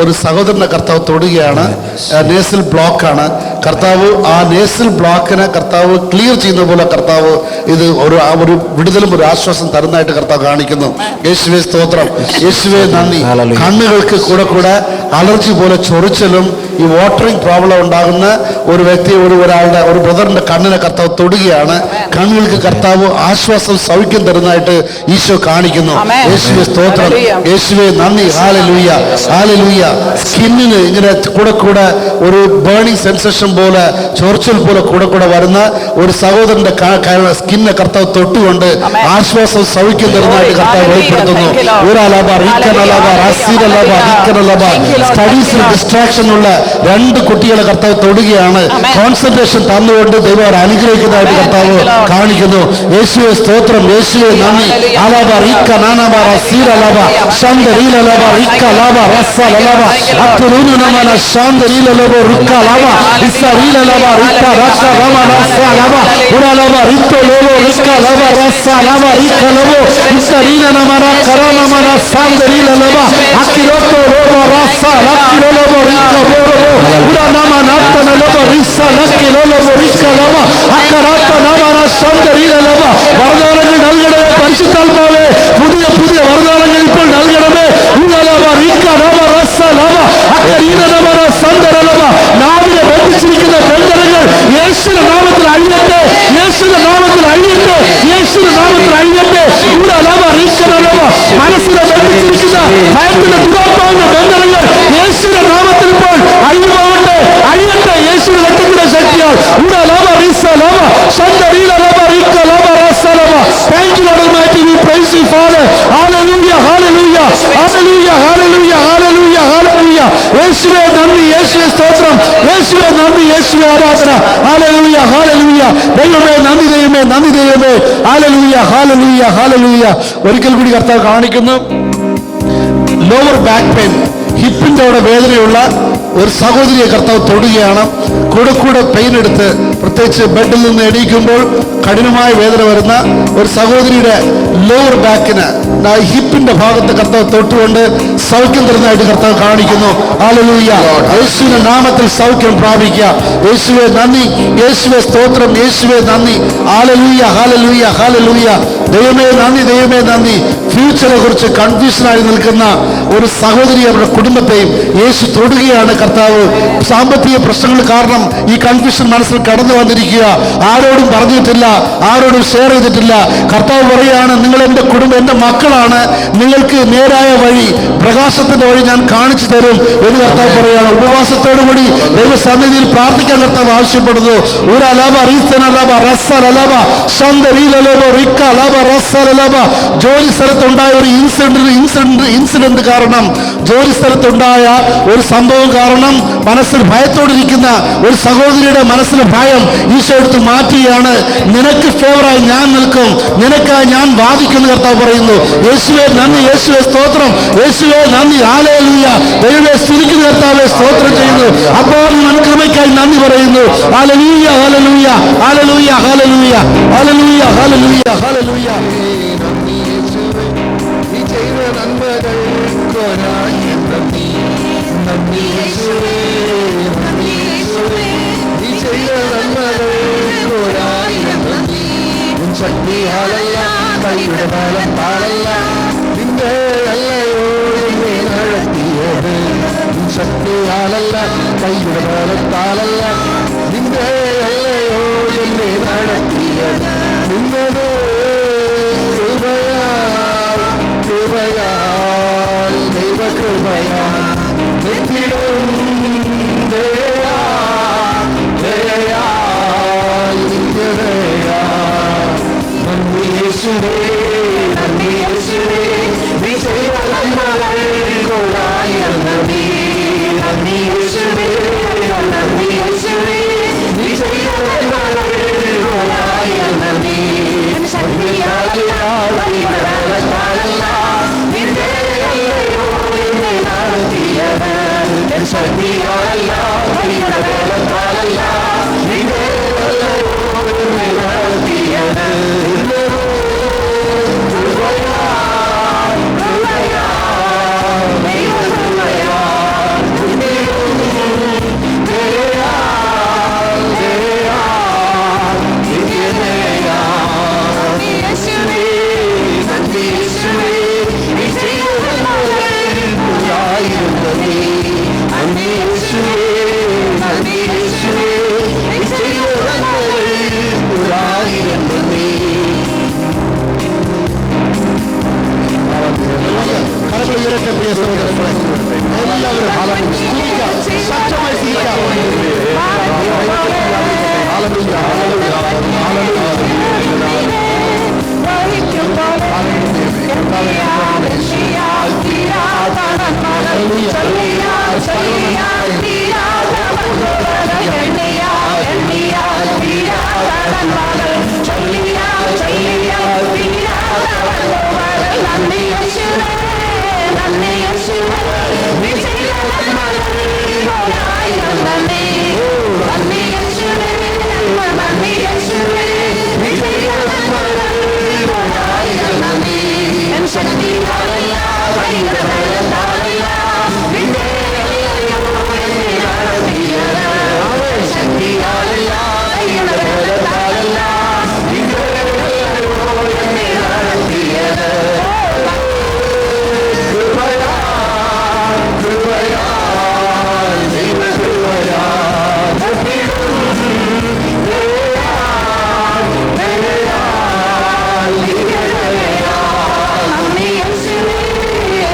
ഒരു സഹോദരനെ കർത്താവ് തൊടുകയാണ്. നേസൽ ബ്ലോക്കാണ്. കർത്താവ് ആ നേസൽ ബ്ലോക്കിനെ കർത്താവ് ക്ലിയർ ചെയ്യുന്ന പോലെ കർത്താവ് ഇത് ഒരു വിടുതലും ഒരു ആശ്വാസം തരുന്നതായിട്ട് കർത്താവ് കാണിക്കുന്നു. യേശുവേ സ്തോത്രം, യേശുവേ നന്ദി. കണ്ണുകൾക്ക് കൂടെ കൂടെ അലർജി പോലെ ചൊറിച്ചലും ഈ വാട്ടറിങ് പ്രോബ്ലം ഉണ്ടാകുന്ന ഒരു വ്യക്തി ഒരു ബ്രദറിന്റെ കണ്ണിനെ കർത്താവ് തൊടുകയാണ്. കണ്ണുകൾക്ക് കർത്താവ് ആശ്വാസം സൗഖ്യം തരുന്നതായിട്ട് ഈശോ കാണിക്കുന്നു. യേശുവേ സ്തോത്രം, യേശുവേ നന്ദി. Hallelujah, hallelujah. സ്കിന്നിന് ഇങ്ങനെ കൂടെ കൂടെ ഒരു ബേണിംഗ് സെൻസേഷൻ പോലെ ചൊറിച്ചൽ പോലെ കൂടെ കൂടെ വരുന്ന ഒരു സഹോദരന്റെ സ്കിന്നെ കർത്താവ് തൊട്ടുകൊണ്ട് ആശ്വാസം സൗഖ്യം തരുന്നതായിട്ട് കർത്താവ് വെളിപ്പെടുത്തുന്നു. സ്റ്റഡീസിൽ ഡിസ്ട്രാക്ഷൻ ഉള്ള 2 കുട്ടികളെ കർത്താവ് തൊടുകയാണ്. കോൺസെൻട്രേഷൻ തന്നുകൊണ്ട് ദൈവം അവർ അനുഗ്രഹിക്കുന്നതായിട്ട് കർത്താവ് കാണിക്കുന്നു. യേശുവേ സ്തോത്രം, യേശുവേ നന്ദി. അലബ റിക്ക നാനബ റസീല ലബ ശാന്തരീല ലബ റിക്ക ലബ റസ ലബ അത്തുറുന നമന ശാന്തരീല ലബ റിക്ക ലബ ഇസരീല ലബ റിക്ക റസ ലബ റസ ലബ ഉന ലബ റിക്ക ലബ റിക്ക ലബ റസ ലബ റിക്ക ലബ ഇസരീല നമന കറന നമന ശാന്തരീല ലബ അക്കിലോto ലബ റസ ലക്കിലോ ലബ റിക്ക ഉന നമന അത്തന ലബ റിസ ലക്കിലോ ലബ റിക്ക ലബ അക്കറാത്ത നമന ശാന്തരീല ലബ വരദാനങ്ങൾ നൽകണമേ പരിശുദ്ധാത്മാവേ. പുതിയ പുതിയ വരദാനങ്ങൾ ഇപ്പോൾ നൽകണമേ. നാവിനെ ബന്ധിച്ചിരിക്കുന്ന ബന്ധനങ്ങൾ യേശുവിന്റെ നാമത്തിൽ അഴിയട്ടെ, യേശുവിന്റെ നാമത്തിൽ അഴിയട്ടെ, യേശുവിന്റെ നാമത്തിൽ അഴിയട്ടെ. മനസ്സിനെ ബന്ധിച്ചിരിക്കുന്ന ഭയത്തിന്റെ ദുരാത്മാവിന്റെ ബന്ധനങ്ങൾ യേശുവിന്റെ നാമത്തിൽ ഇപ്പോൾ അഴിവാവട്ടെ, അഴിയട്ടെ യേശുവിന്റെ രക്തത്തിന്റെ ശക്തിയാൽ. Thank you, Lord Almighty. We praise you, Father. Hallelujah, hallelujah, hallelujah, hallelujah, hallelujah, hallelujah. യേശുവേ നന്ദി, യേശുവേ സ്തോത്രം, യേശുവേ നന്ദി, യേശുവേ ആരാധന. Hallelujah, hallelujah. ദൈവമേ നന്ദി, ദൈവമേ നന്ദി, ദൈവമേ. Hallelujah, hallelujah, hallelujah. ഒരിക്കൽ കൂടി കർത്താവ് കാണിക്കുന്നു. ലോവർ ബാക്ക് പെയിൻ, ഹിപ്പിന്റെ അവിടെ വേദനയുള്ള ഒരു സഹോദരിയെ കർത്താവ് തൊടുകയാണ്. കൂടെ പെയിൻ എടുത്ത്, പ്രത്യേകിച്ച് ബെഡിൽ നിന്ന് എണീക്കുമ്പോൾ കഠിനമായ വേദന വരുന്ന ഒരു സഹോദരിയുടെ ലോവർ ബാക്കിന്, ഹിപ്പിന്റെ ഭാഗത്ത് കർത്താവ് തൊട്ടുകൊണ്ട് സൗഖ്യം തരുന്നതായിട്ട് കർത്താവ് കാണിക്കുന്നു. ഹല്ലേലൂയ. യേശുവിന്റെ നാമത്തിൽ സൗഖ്യം പ്രാപിക്കുക. യേശുവേ നന്ദി, യേശുവേ സ്തോത്രം, യേശുവേ നന്ദി. Hallelujah, hallelujah, hallelujah. ദൈവമേ നന്ദി, ദൈവമേ നന്ദി. ഫ്യൂച്ചറെ കുറിച്ച് കൺഫ്യൂഷനായി നിൽക്കുന്ന ഒരു സഹോദരി, അവരുടെ കുടുംബത്തെയും യേശു തൊടുകയാണ് കർത്താവ്. സാമ്പത്തിക പ്രശ്നങ്ങൾ കാരണം ഈ കൺഫ്യൂഷൻ മനസ്സിൽ കടന്നു വന്നിരിക്കുക. ആരോടും പറഞ്ഞിട്ടില്ല, ആരോടും ഷെയർ ചെയ്തിട്ടില്ല. കർത്താവ് പറയുകയാണ്, നിങ്ങൾ എൻ്റെ കുടുംബം, എൻ്റെ മക്കളാണ്, നിങ്ങൾക്ക് നേരായ വഴി, പ്രകാശത്തിന്റെ വഴി ഞാൻ കാണിച്ചു തരും എന്ന് കർത്താവ് പറയുകയാണ്. ഉപവാസത്തോടുകൂടി ദൈവസന്നിധിയിൽ പ്രാർത്ഥിക്കാൻ കർത്താവ് ആവശ്യപ്പെടുന്നു. ജോലി സ്ഥലത്തുണ്ടായ ഒരു ഇൻസിഡന്റ് കാരണം, ജോലി സ്ഥലത്തുണ്ടായ ഒരു സംഭവം കാരണം മനസ്സിൽ ഭയത്തോടിരിക്കുന്ന ഒരു സഹോദരിയുടെ മനസ്സിലെ ഭയം ഈശോ എടുത്ത് മാറ്റുകയാണ്. നിനക്ക് ഫേവറായി ഞാൻ നിൽക്കും, നിനക്കായി ഞാൻ വാദിക്കുന്നു കർത്താവ് പറയുന്നു. യേശുവേ നന്ദി, യേശുവേ സ്തോത്രം, യേശുവേ നന്ദി. ഹല്ലേലൂയ. ദൈവമേ സ്തുതിക്കുന്ന കർത്താവേ സ്തോത്രം ചെയ്യുന്നു. അപ്പോൾ കൃപയ്ക്കായി നന്ദി പറയുന്നു. ഹല്ലേലൂയ, hallelujah, hallelujah, hallelujah, hallelujah, hallelujah, ഹല്ലേലൂയ. ശക്തിയാലല്ല, കൈയുടെ ബലത്താലല്ല, നിന്റെ അല്ലയോ എന്നെ നടത്തിയത്. ശക്തിയാലല്ല, കൈയുടെ ബലത്താലല്ല, നിന്റെ അല്ലയോ എന്നെ നടത്തിയത്. നിന്നത് കൃപയാൽ, കൃപയാൽ, ദൈവകൃപയാൽ എത്തിടും ദയയാൽ, ദയയാൽ, നിത്യദയയാൽ. നന്ദി യേശുവേ, നന്ദി യേശുവേ, നീ ചെയ്ത നന്മകൾക്കൊരായിരം നന്ദി. നന്ദി യേശുവേ, നന്ദി യേശുവേ, നീ ചെയ്ത നന്മകൾക്കൊരായിരം നന്ദി. ശക്തിയാലല്ല, ബലത്താലല്ല, നിന്റെ അല്ലയോ എന്നെ നടത്തിയത്. ശക്തിയാലല്ല, ബലത്താലല്ല, നിന്റെ അല്ലയോ എന്നെ നടത്തിയത്.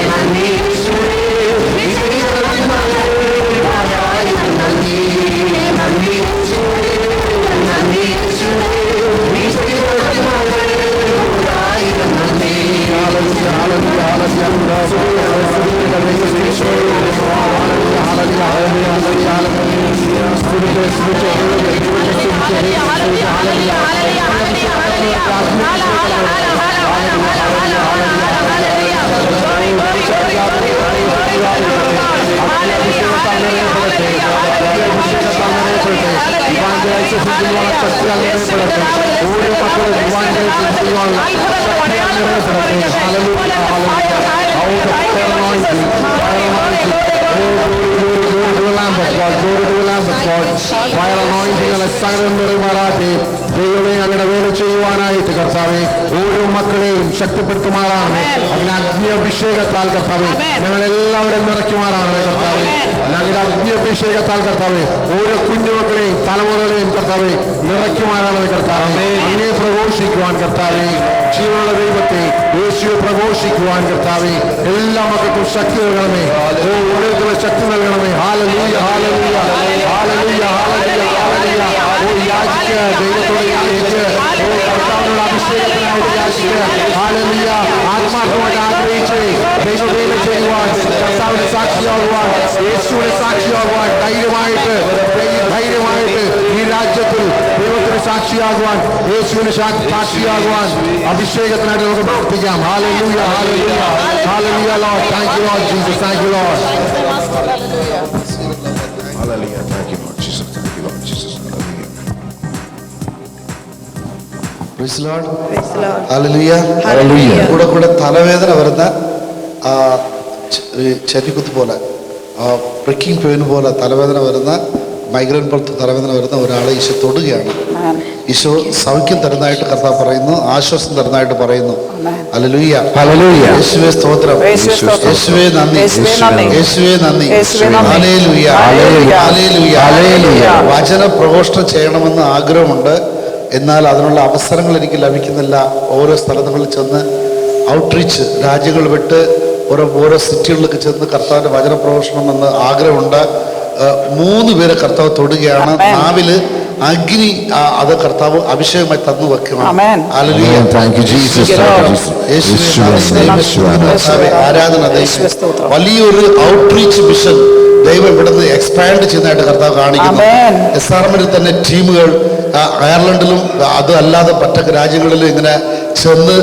Nani Lord. ഫയർ അനോയിന്റിങ്ങളെ സകലം നിറയുമാറാട്ടെ. ദൈവമേ അങ്ങയുടെ വേല ചെയ്യുവാനായിട്ട് കർത്താവെ ഓരോ മക്കളെയും ശക്തിപ്പെടുത്തുമാറാണ്. അങ്ങനെ അഗ്നിയഭിഷേകത്താൽ കർത്താവെ ഞങ്ങളെല്ലാവരും നിറയ്ക്കുമാറാണ് കർത്താവെ. ഞങ്ങളുടെ അഗ്നിയഭിഷേകത്താൽ കർത്താവെ ഓരോ കുഞ്ഞുമക്കളെയും തലമുറകളെയും കർത്താവെ നിറയ്ക്കുമാറാണ് കർത്താവെ. അങ്ങേ പ്രഘോഷിക്കുവാൻ കർത്താവെ, ജീവനുള്ള ദൈവത്തെ യേശുവെ പ്രഘോഷിക്കുവാൻ കർത്താവെ എല്ലാ മക്കൾക്കും ശക്തി നൽകണമേ. ഓ ഉള്ളിലുള്ള ശക്തി നൽകണമേ. ഹല്ലേലൂയ ഹല്ലേലൂയ ഹല്ലേലൂയ ഹല്ലേലൂയ ഹല്ലേലൂയ. ഓ യാചിക്ക ദൈവത്തോട് യാചിക്ക. ഓ കർത്താവിനുള്ള അഭിഷേകത്തിനായിട്ട് യാചിക്ക. ഹല്ലേലൂയ. ആത്മാർത്ഥമായിട്ട് ആഗ്രഹിച്ച് ദൈവവേല ചെയ്യുവാൻ, കർത്താവിന്റെ സാക്ഷിയാകുവാൻ, യേശുവിന്റെ സാക്ഷിയാകുവാൻ ധൈര്യമായിട്ട് ഈ രാജ്യത്തിൽ ദൈവത്തിന് സാക്ഷിയാകുവാൻ, യേശുവിന് സാക്ഷിയാകുവാൻ അഭിഷേകത്തിനായിട്ട് നമുക്ക് പ്രവർത്തിക്കാം. Hallelujah hallelujah hallelujah Lord. Thank you Lord Jesus. Thank you Lord. Hallelujah. Thank you Lord Jesus. Thank you Lord Jesus. Praise the Lord. Praise the Lord. Hallelujah. Hallelujah. കൂടെ തലവേദന വരുന്ന ചെരിക്കുത്ത് പോലെ പ്രിക്കിംഗ് പെയിൻ പോലെ തലവേദന വരുന്ന മൈഗ്രെയിൻ പോലത്തെ തലവേദന വരുന്ന ഒരാളെ ഈശോ തൊടുകയാണ്. ഈശോ സൗഖ്യം തരുന്നതായിട്ട് കർത്താവ് പറയുന്നു, ആശ്വാസം തരുന്നതായിട്ട് പറയുന്നു. ഹല്ലേലൂയ ഹല്ലേലൂയ. യേശുവേ സ്തോത്രം, യേശുവേ നന്ദി, യേശുവേ നന്ദി. Hallelujah hallelujah hallelujah. വചന പ്രഘോഷണം ചെയ്യണമെന്ന് ആഗ്രഹമുണ്ട്, എന്നാൽ അതിനുള്ള അവസരങ്ങൾ എനിക്ക് ലഭിക്കുന്നില്ല. ഓരോ സ്ഥലങ്ങളിൽ ചെന്ന് ഔട്ട്റീച്ച്, രാജ്യങ്ങൾ വിട്ട് ഓരോ സിറ്റികളിലേക്ക് ചെന്ന് കർത്താവിൻ്റെ വചന പ്രഘോഷണം എന്ന് ആഗ്രഹമുണ്ട്. 3 പേരെ കർത്താവ് തൊടുകയാണ്. നാവില് അഗ്നി അത് കർത്താവ് അഭിഷേകമായി തന്നു വെക്കണം. ആരാധന. വലിയൊരു ഔട്ട്റീച്ച് മിഷൻ ദൈവം ഇവിടുന്ന് എക്സ്പാൻഡ് ചെയ്യുന്നതായിട്ട് കർത്താവ് കാണിക്കുന്നു. SRM തന്നെ ടീമുകൾ അയർലൻഡിലും അതല്ലാതെ മറ്റു രാജ്യങ്ങളിലും ഇങ്ങനെ ചെന്ന്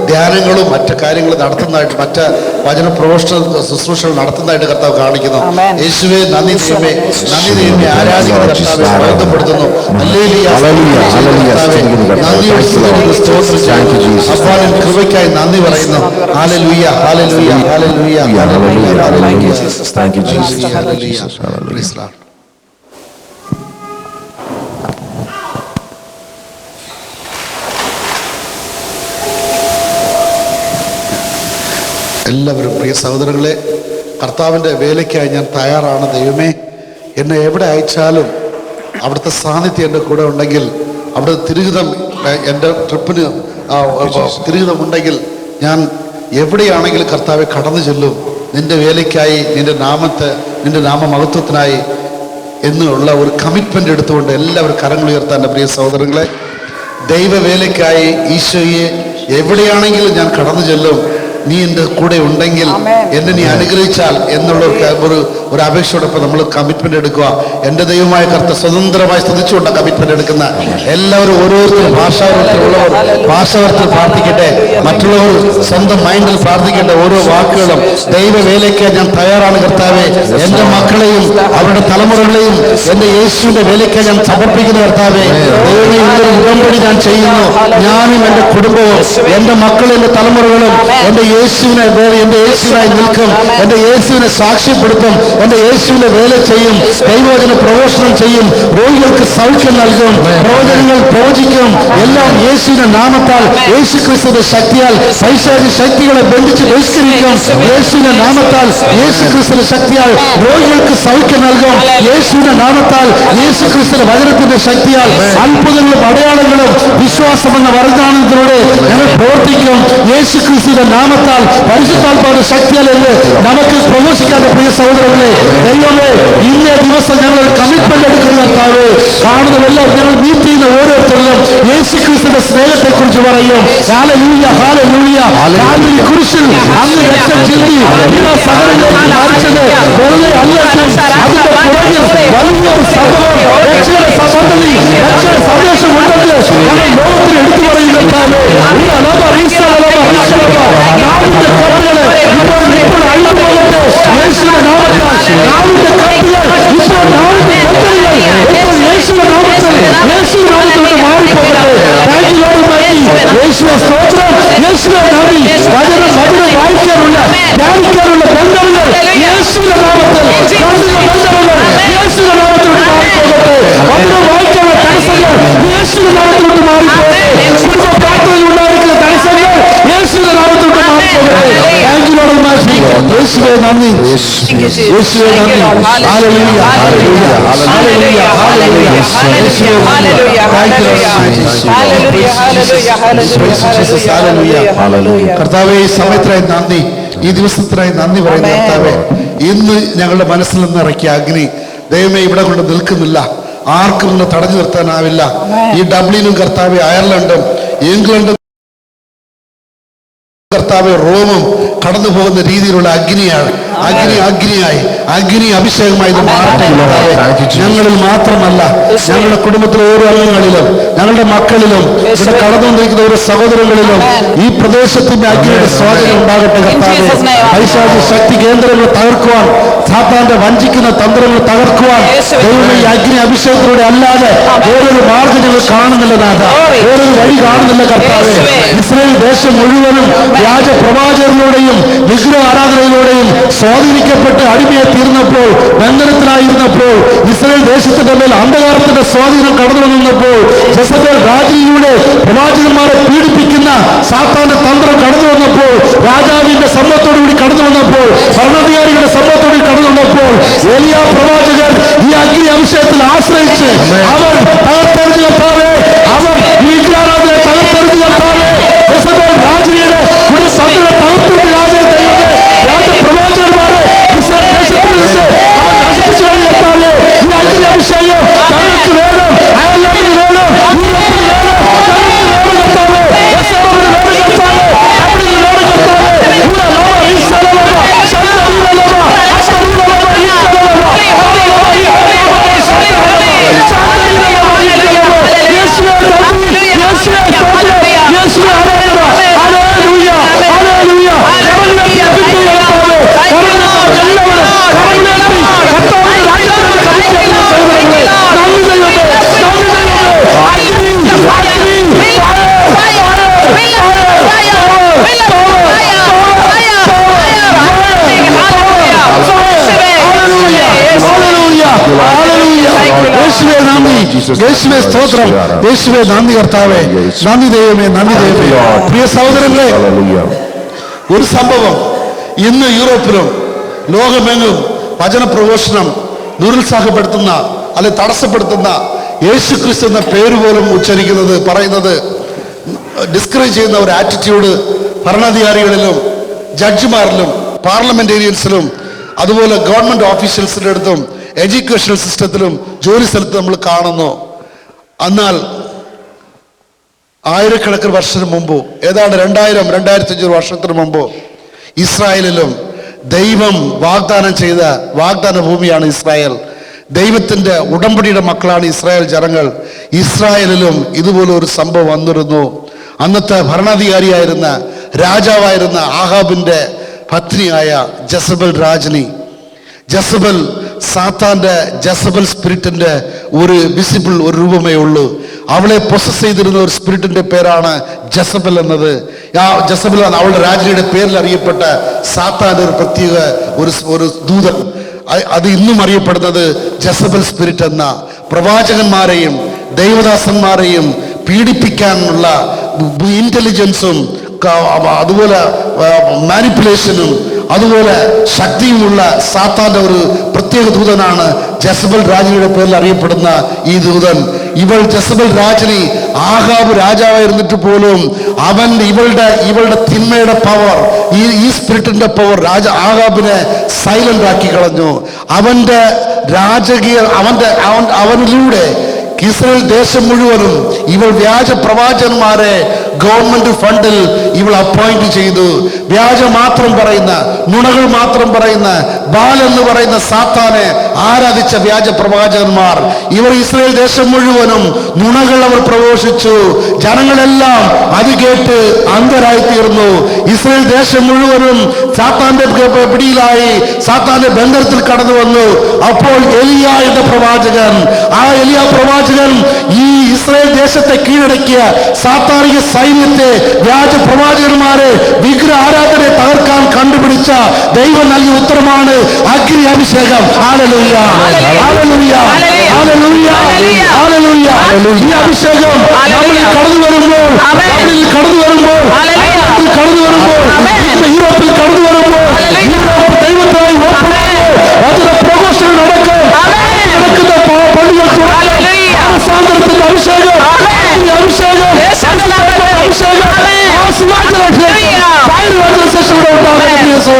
ധ്യാനങ്ങളും മറ്റു കാര്യങ്ങളും നടത്തുന്നതായിട്ട്, മറ്റ് വചന പ്രഘോഷണ ശുശ്രൂഷകൾ നടത്തുന്നതായിട്ട് കർത്താവ് കാണിക്കുന്നു. യേശുവേ നന്ദി ദൈവമേ, നന്ദി ദൈവമേ. ആരാധിക്കുന്ന കർത്താവെ ബോധപ്പെടുത്തുന്നു. അപ്പാവിൻ കൃപയ്ക്കായി നന്ദി പറയുന്നു. ഹല്ലേലൂയ hallelujah hallelujah hallelujah. Thank you Jesus. Praise the Lord. എല്ലാവരും പ്രിയ സഹോദരങ്ങളെ, കർത്താവിൻ്റെ വേലയ്ക്കായി ഞാൻ തയ്യാറാണ്. ദൈവമേ, എന്നെ എവിടെ അയച്ചാലും അവിടുത്തെ സാന്നിധ്യം എൻ്റെ കൂടെ ഉണ്ടെങ്കിൽ, അവിടെ തിരുഹിതം എൻ്റെ ട്രിപ്പിന് തിരുഹിതമുണ്ടെങ്കിൽ ഞാൻ എവിടെയാണെങ്കിലും കർത്താവെ കടന്നു ചെല്ലും. നിൻ്റെ വേലയ്ക്കായി, നിൻ്റെ നാമമഹത്വത്തിനായി എന്നുള്ള ഒരു കമ്മിറ്റ്മെൻ്റ് എടുത്തുകൊണ്ട് എല്ലാവരും കരങ്ങൾ ഉയർത്താൻ. എൻ്റെ പ്രിയ സഹോദരങ്ങളെ, ദൈവവേലയ്ക്കായി ഈശോയെ എവിടെയാണെങ്കിലും ഞാൻ കടന്നു ചെല്ലും. നീ എൻ്റെ കൂടെ ഉണ്ടെങ്കിൽ, എന്നെ നീ അനുഗ്രഹിച്ചാൽ എന്നുള്ള ഒരു അപേക്ഷയോടൊപ്പം നമ്മൾ കമ്മിറ്റ്മെന്റ് എടുക്കുക. എൻ്റെ ദൈവമായ കർത്താവ് സ്വതന്ത്രമായി സ്തുതിച്ചുകൊണ്ട് കമ്മിറ്റ്മെന്റ് എടുക്കുന്ന എല്ലാവരും ഓരോരുത്തരും ഭാഷാവർത്തിലുള്ളവർ ഭാഷാവർത്തിൽ പ്രാർത്ഥിക്കട്ടെ, മറ്റുള്ളവർ സ്വന്തം മൈൻഡിൽ പ്രാർത്ഥിക്കേണ്ട ഓരോ വാക്കുകളും ദൈവവേലയ്ക്ക് ഞാൻ തയ്യാറാണ് കർത്താവെ. എൻ്റെ മക്കളെയും അവരുടെ തലമുറകളെയും എൻ്റെ യേശുവിൻ്റെ വേലയ്ക്ക് ഞാൻ സമർപ്പിക്കുന്ന കർത്താവെ. ദൈവമേ, ഇന്നൊരു ഉടമ്പടി ഞാൻ ചെയ്യുന്നു. ഞാനും എൻ്റെ കുടുംബവും എൻ്റെ മക്കളും എൻ്റെ തലമുറകളും എൻ്റെ യേശുവിനായി നിൽക്കും. എൻ്റെ യേശുവിനെ സാക്ഷ്യപ്പെടുത്തും. എൻ്റെ യേശുവിനെ വേല ചെയ്യും. ദൈവവചന പ്രഘോഷണം ചെയ്യും. രോഗികൾക്ക് സൗഖ്യം നൽകും. പ്രവചനങ്ങൾ പ്രവചിക്കും. എല്ലാം യേശുവിന്റെ നാമത്താൽ, യേശു ക്രിസ്തുവിന്റെ ശക്തിയാൽ പൈശാചിക ശക്തികളെ ബന്ധിച്ച് ബഹിഷ്കരിക്കും. യേശുവിന്റെ നാമത്താൽ, യേശു ക്രിസ്തുവിന്റെ ശക്തിയാൽ രോഗികൾക്ക് സൗഖ്യം നൽകും. യേശുവിന്റെ നാമത്താൽ, യേശു ക്രിസ്തുവിന്റെ വചനത്തിന്റെ ശക്തിയാൽ അത്ഭുതങ്ങളും അടയാളങ്ങളും വിശ്വാസമെന്ന വരദാനത്തിലൂടെ ഞങ്ങൾ പ്രവർത്തിക്കും. യേശു ക്രിസ്തുവിന്റെ നാമത്താൽ, പരിശുദ്ധാത്മാവിന്റെ ശക്തിയാൽ എന്ന് നമുക്ക് പ്രഘോഷിക്കാതെ പ്രിയ സഹോദരങ്ങളെ, ദൈവമേ, ഇന്നേ ദിവസം ഞങ്ങൾ കമ്മിറ്റ്മെന്റ് എടുക്കുന്ന കർത്താവേ, കാണുന്നതെല്ലാം ഞങ്ങൾ മീറ്റ് ചെയ്യുന്ന ഓരോരുത്തരിലും യേശു ക്രിസ്തുവിന്റെ സ്നേഹത്തെ കുറിച്ച് പറയും. Hallelujah hallelujah. കാൽവരി കുരിശിൽ അങ്ങ് രക്തം ചിന്തി സകലങ്ങളെ മരിച്ചത് വെറുതെ അല്ലെന്നും അതിന്റെ പുറകിൽ വലിയൊരു സംഭവം, രക്ഷയുടെ സമ്പന്നതി, രക്ഷയുടെ സന്ദേശം ഉണ്ടെന്ന് ഞങ്ങൾ ലോകത്തിന് എടുത്തു പറയും കർത്താവേ. ഇപ്പോൾ അഴിഞ്ഞുപോകട്ടെ യേശുവിന്റെ നാമത്താൽ. നാവിന്റെ കത്തികൾ ഇപ്പോൾ നാവിന്റെ കത്തികൾ ഇപ്പോൾ യേശുവിന്റെ നാമത്തിൽ മാറിപ്പോകട്ടെ. യേശുവെ സ്തോത്രം, യേശുവെ നന്ദി. വചനം വായിക്കാനുള്ള ധ്യാനിക്കാനുള്ള ബന്ധങ്ങൾ യേശുവിന്റെ നാമത്തിൽ, യേശുവിന്റെ നാമത്തിൽ മാറിപ്പോകട്ടെ. യേശുവേ നന്ദി, യേശുവേ നന്ദി. ഹല്ലേലൂയ, ഹല്ലേലൂയ, ഹല്ലേലൂയ, ഹല്ലേലൂയ. യേശുവേ നന്ദി. Thank you, Lord. കർത്താവേ, ഈ സമയത്തിനായി നന്ദി, ഈ ദിവസത്തിനായി നന്ദി പറയുന്ന കർത്താവേ, ഇന്ന് ഞങ്ങളുടെ മനസ്സിൽ നിന്ന് ഇറക്കിയ അഗ്നി ദൈവമേ ഇവിടെ കൊണ്ട് നിൽക്കുന്നില്ല. ആർക്കും ഇന്ന് തടഞ്ഞു നിർത്താനാവില്ല. ഈ ഡബ്ലിനും കർത്താവെ, അയർലൻഡും ഇംഗ്ലണ്ടും കർത്താവെ, റോമും കടന്നു പോകുന്ന രീതിയിലുള്ള അഗ്നിയാണ്. അഗ്നി അഭിഷേകമായി ഇത് മാറട്ടെ കർത്താവേ. ഞങ്ങളിൽ മാത്രമല്ല, ഞങ്ങളുടെ കുടുംബത്തിലെ ഓരോ അംഗങ്ങളിലും, ഞങ്ങളുടെ മക്കളിലും, ഇവിടെ കടന്നുകൊണ്ടിരിക്കുന്ന ഓരോ സഹോദരങ്ങളിലും ഈ പ്രദേശത്തിന്റെ അഗ്നിയുടെ സ്വാധീനം ഉണ്ടാകട്ടെ കർത്താവേ. പൈശാചിക ശക്തി കേന്ദ്രങ്ങൾ തകർക്കുവാൻ, സാത്താന്റെ വഞ്ചിക്കുന്ന തന്ത്രങ്ങൾ തകർക്കുവാൻ ദൈവമേ, ഈ അഗ്നി അഭിഷേകത്തിലൂടെ അല്ലാതെ വേറൊരു മാർഗം ഞങ്ങൾ കാണുന്നില്ല നാഥ, വേറൊരു വഴി കാണുന്നില്ല കർത്താവേ. ഇസ്രായേൽ ദേശം മുഴുവനും വ്യാജ പ്രവാചകരിലൂടെയും വിഗ്രഹ ആരാധനയിലൂടെയും സ്വാധീനിക്കപ്പെട്ട് അടിമയെ തീർന്നപ്പോൾ, ബന്ധനത്തിലായിരുന്നപ്പോൾ, ഇസ്രായേൽ ദേശത്തിന്റെ മേൽ അന്ധകാരത്തിന്റെ സ്വാധീനം കടന്നു വന്നപ്പോൾ, ജെസബേൽ രാജ്ഞിയിലൂടെ പ്രവാചകന്മാരെ പീഡിപ്പിക്കുന്ന സാത്താന്റെ തന്ത്രം കടന്നു വന്നപ്പോൾ, രാജാവിന്റെ സമ്മതത്തോടുകൂടി കടന്നു വന്നപ്പോൾ, ഭരണാധികാരികളുടെ സമ്മതത്തോടുകൂടി കടന്നു വന്നപ്പോൾ, ഏലിയ പ്രവാചകൻ ഈ അഗ്നി അഭിഷേകത്തിൽ ആശ്രയിച്ച് അവർ തകർത്തെറിഞ്ഞു കർത്താവേ, അവർ ഈ വിഗ്രഹാരാധനയെ തകർത്തെറിഞ്ഞു കർത്താവേ. ജെസബേൽ രാജ്ഞിയുടെ ഒരു സന്തുല തകർത്തുള്ള രാജപ്രവാചകന്മാരെ ഇസ്രായേൽ ദേശത്തിൽ നിന്ന് അവർ നശിപ്പിച്ചു കർത്താവേ. ഈ അഗ്നി അഭിഷേകം തങ്ങൾക്ക് വേണം, അയർലൻഡിന് വേണം, യൂറോപ്പിന് വേണം, കർത്താവേ. യേശുവേ സ്തോത്രം, യേശുവേ നന്ദി കർത്താവേ, നന്ദി ദൈവമേ, നന്ദി ദൈവമേ. പ്രിയ സഹോദരങ്ങളെ, ഒരു സംഭവം ഇന്ന് യൂറോപ്പിലും ലോകമെങ്ങും വചന പ്രഘോഷണം നിരുത്സാഹപ്പെടുത്തുന്ന അല്ലെ തടസ്സപ്പെടുത്തുന്ന യേശു ക്രിസ്തു എന്ന പേര് പോലും ഉച്ചരിക്കുന്നത്, പറയുന്നത് ഡിസ്കറേജ് ചെയ്യുന്ന ഒരു ആറ്റിറ്റ്യൂഡ് ഭരണാധികാരികളിലും ജഡ്ജിമാരിലും പാർലമെന്റേറിയൻസിലും അതുപോലെ ഗവൺമെന്റ് ഓഫീഷ്യൽസിന്റെ അടുത്തും എഡ്യൂക്കേഷണൽ സിസ്റ്റത്തിലും ജോലി സ്ഥലത്ത് നമ്മൾ കാണുന്നു. എന്നാൽ ആയിരക്കണക്കിന് വർഷത്തിന് മുമ്പ്, ഏതാണ്ട് 2000-2500 വർഷത്തിന് മുമ്പ് ഇസ്രായേലിലും ദൈവം വാഗ്ദാനം ചെയ്ത വാഗ്ദാന ഭൂമിയാണ് ഇസ്രായേൽ. ദൈവത്തിന്റെ ഉടമ്പടിയുടെ മക്കളാണ് ഇസ്രായേൽ ജനങ്ങൾ. ഇസ്രായേലിലും ഇതുപോലെ ഒരു സംഭവം വന്നിരുന്നു. അന്നത്തെ ഭരണാധികാരിയായിരുന്ന രാജാവായിരുന്ന ആഹാബിന്റെ പത്നിയായ ജസബൽ രാജ്ഞി. ജസബൽ സാത്താന്റെ ജസബൽ സ്പിരിറ്റിന്റെ ഒരു വിസിബിൾ ഒരു രൂപമേ ഉള്ളൂ. അവളെ പൊസസ് ചെയ്തിരുന്ന ഒരു സ്പിരിറ്റിന്റെ പേരാണ് ജസബൽ എന്നത്. ആ ജസബൽ അവളുടെ രാജ്ഞിയുടെ പേരിൽ അറിയപ്പെട്ട സാത്താന്റെ ഒരു പ്രത്യേക ഒരു ദൂതൻ. അത് ഇന്നും അറിയപ്പെടുന്നത് ജസബൽ സ്പിരിറ്റ് എന്ന. പ്രവാചകന്മാരെയും ദൈവദാസന്മാരെയും പീഡിപ്പിക്കാനുള്ള ഇന്റലിജൻസും അതുപോലെ മാനിപ്പുലേഷനും അതുപോലെ ശക്തിയുമുള്ള സാത്താന്റെ ഒരു പ്രത്യേക ദൂതനാണ് ജസബൽ രാജ്ഞിയുടെ പേരിൽ അറിയപ്പെടുന്ന ഈ ദൂതൻ. ജസബൽ രാജ്ഞി ആഹാബ് രാജാവായിരുന്നിട്ട് പോലും ഇവളുടെ തിന്മയുടെ പവർ, ഈ സ്പിരിറ്റിന്റെ പവർ ആഹാബിനെ സൈലന്റ് ആക്കി കളഞ്ഞു. അവനിലൂടെ ഇസ്രായേൽ ദേശം മുഴുവനും ഇവൾ വ്യാജ പ്രവാചകന്മാരെ ഗവൺമെന്റ് ഫണ്ടിൽ ഇവൾ അപ്പോയിന്റ് ചെയ്തു. മാത്രം പറയുന്ന, നുണകൾ മാത്രം പറയുന്ന, ബാൽ എന്ന് പറയുന്ന സാത്താനെ ആരാധിച്ച വ്യാജ പ്രവാചകന്മാർ ഇവർ ഇസ്രായേൽ ദേശം മുഴുവനും നുണകൾ അവർ പ്രഘോഷിച്ചു. ജനങ്ങളെല്ലാം അത് കേട്ട് അന്ധരായി തീർന്നു. ഇസ്രായേൽ ദേശം മുഴുവനും സാത്താന്റെ പിടിയിലായി, സാത്താന്റെ ബന്ധനത്തിൽ കടന്നു വന്നു. അപ്പോൾ എലിയ എന്ന പ്രവാചകൻ, ആ എലിയ പ്രവാചകൻ ഈ ഇസ്രായേൽ ദേശത്തെ കീഴടക്കിയ സാത്താനിക സൈന്യത്തെ, വ്യാജ പ്രവാചകന്മാരെ, വിഗ്രഹ ആരാധനയെ തകർക്കാൻ കണ്ടുപിടിച്ച ദൈവം നൽകിയ ഉത്തരമാണ് അഗ്നി അഭിഷേകം. Hallelujah, hallelujah, hallelujah, hallelujah. ഈ അഭിഷേകം നമ്മളിൽ കടന്നു വരുമ്പോൾ, യൂറോപ്പിൽ കടന്നു വരുമ്പോൾ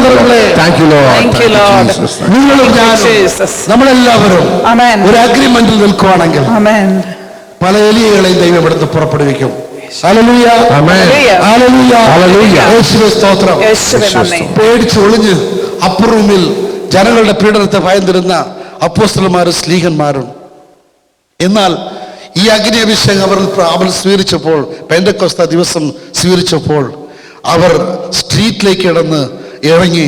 സഹോദരങ്ങളെ, Thank you, Lord. Thank you, Lord. Jesus. നിങ്ങളും ഞാനും Jesus. നമ്മളെല്ലാവരും Amen. ഒരു അഗ്രിമെന്റിൽ നിൽക്കുവാണെങ്കിൽ Amen. പല എലിയകളെയും ദൈവം ഇവിടുന്ന് പുറപ്പെടുവിക്കും. ഹല്ലേലൂയ. Amen. ഹല്ലേലൂയ. ഹല്ലേലൂയ. യേശുവേ സ്തോത്രം. യേശുവേ നന്ദി. പേടിച്ച് ഒളിഞ്ഞ് അപ്പർ റൂമിൽ ജനങ്ങളുടെ പീഡനത്തെ ഭയന്നിരുന്ന അപ്പോസ്തലന്മാരും സ്ലീഹന്മാരും. എന്നാൽ ഈ അഗ്നി അഭിഷേകം അവർ സ്വീകരിച്ചപ്പോൾ, പെന്തക്കോസ്ത ദിവസം സ്വീകരിച്ചപ്പോൾ അവർ സ്ട്രീറ്റിലേക്ക് ഇറങ്ങി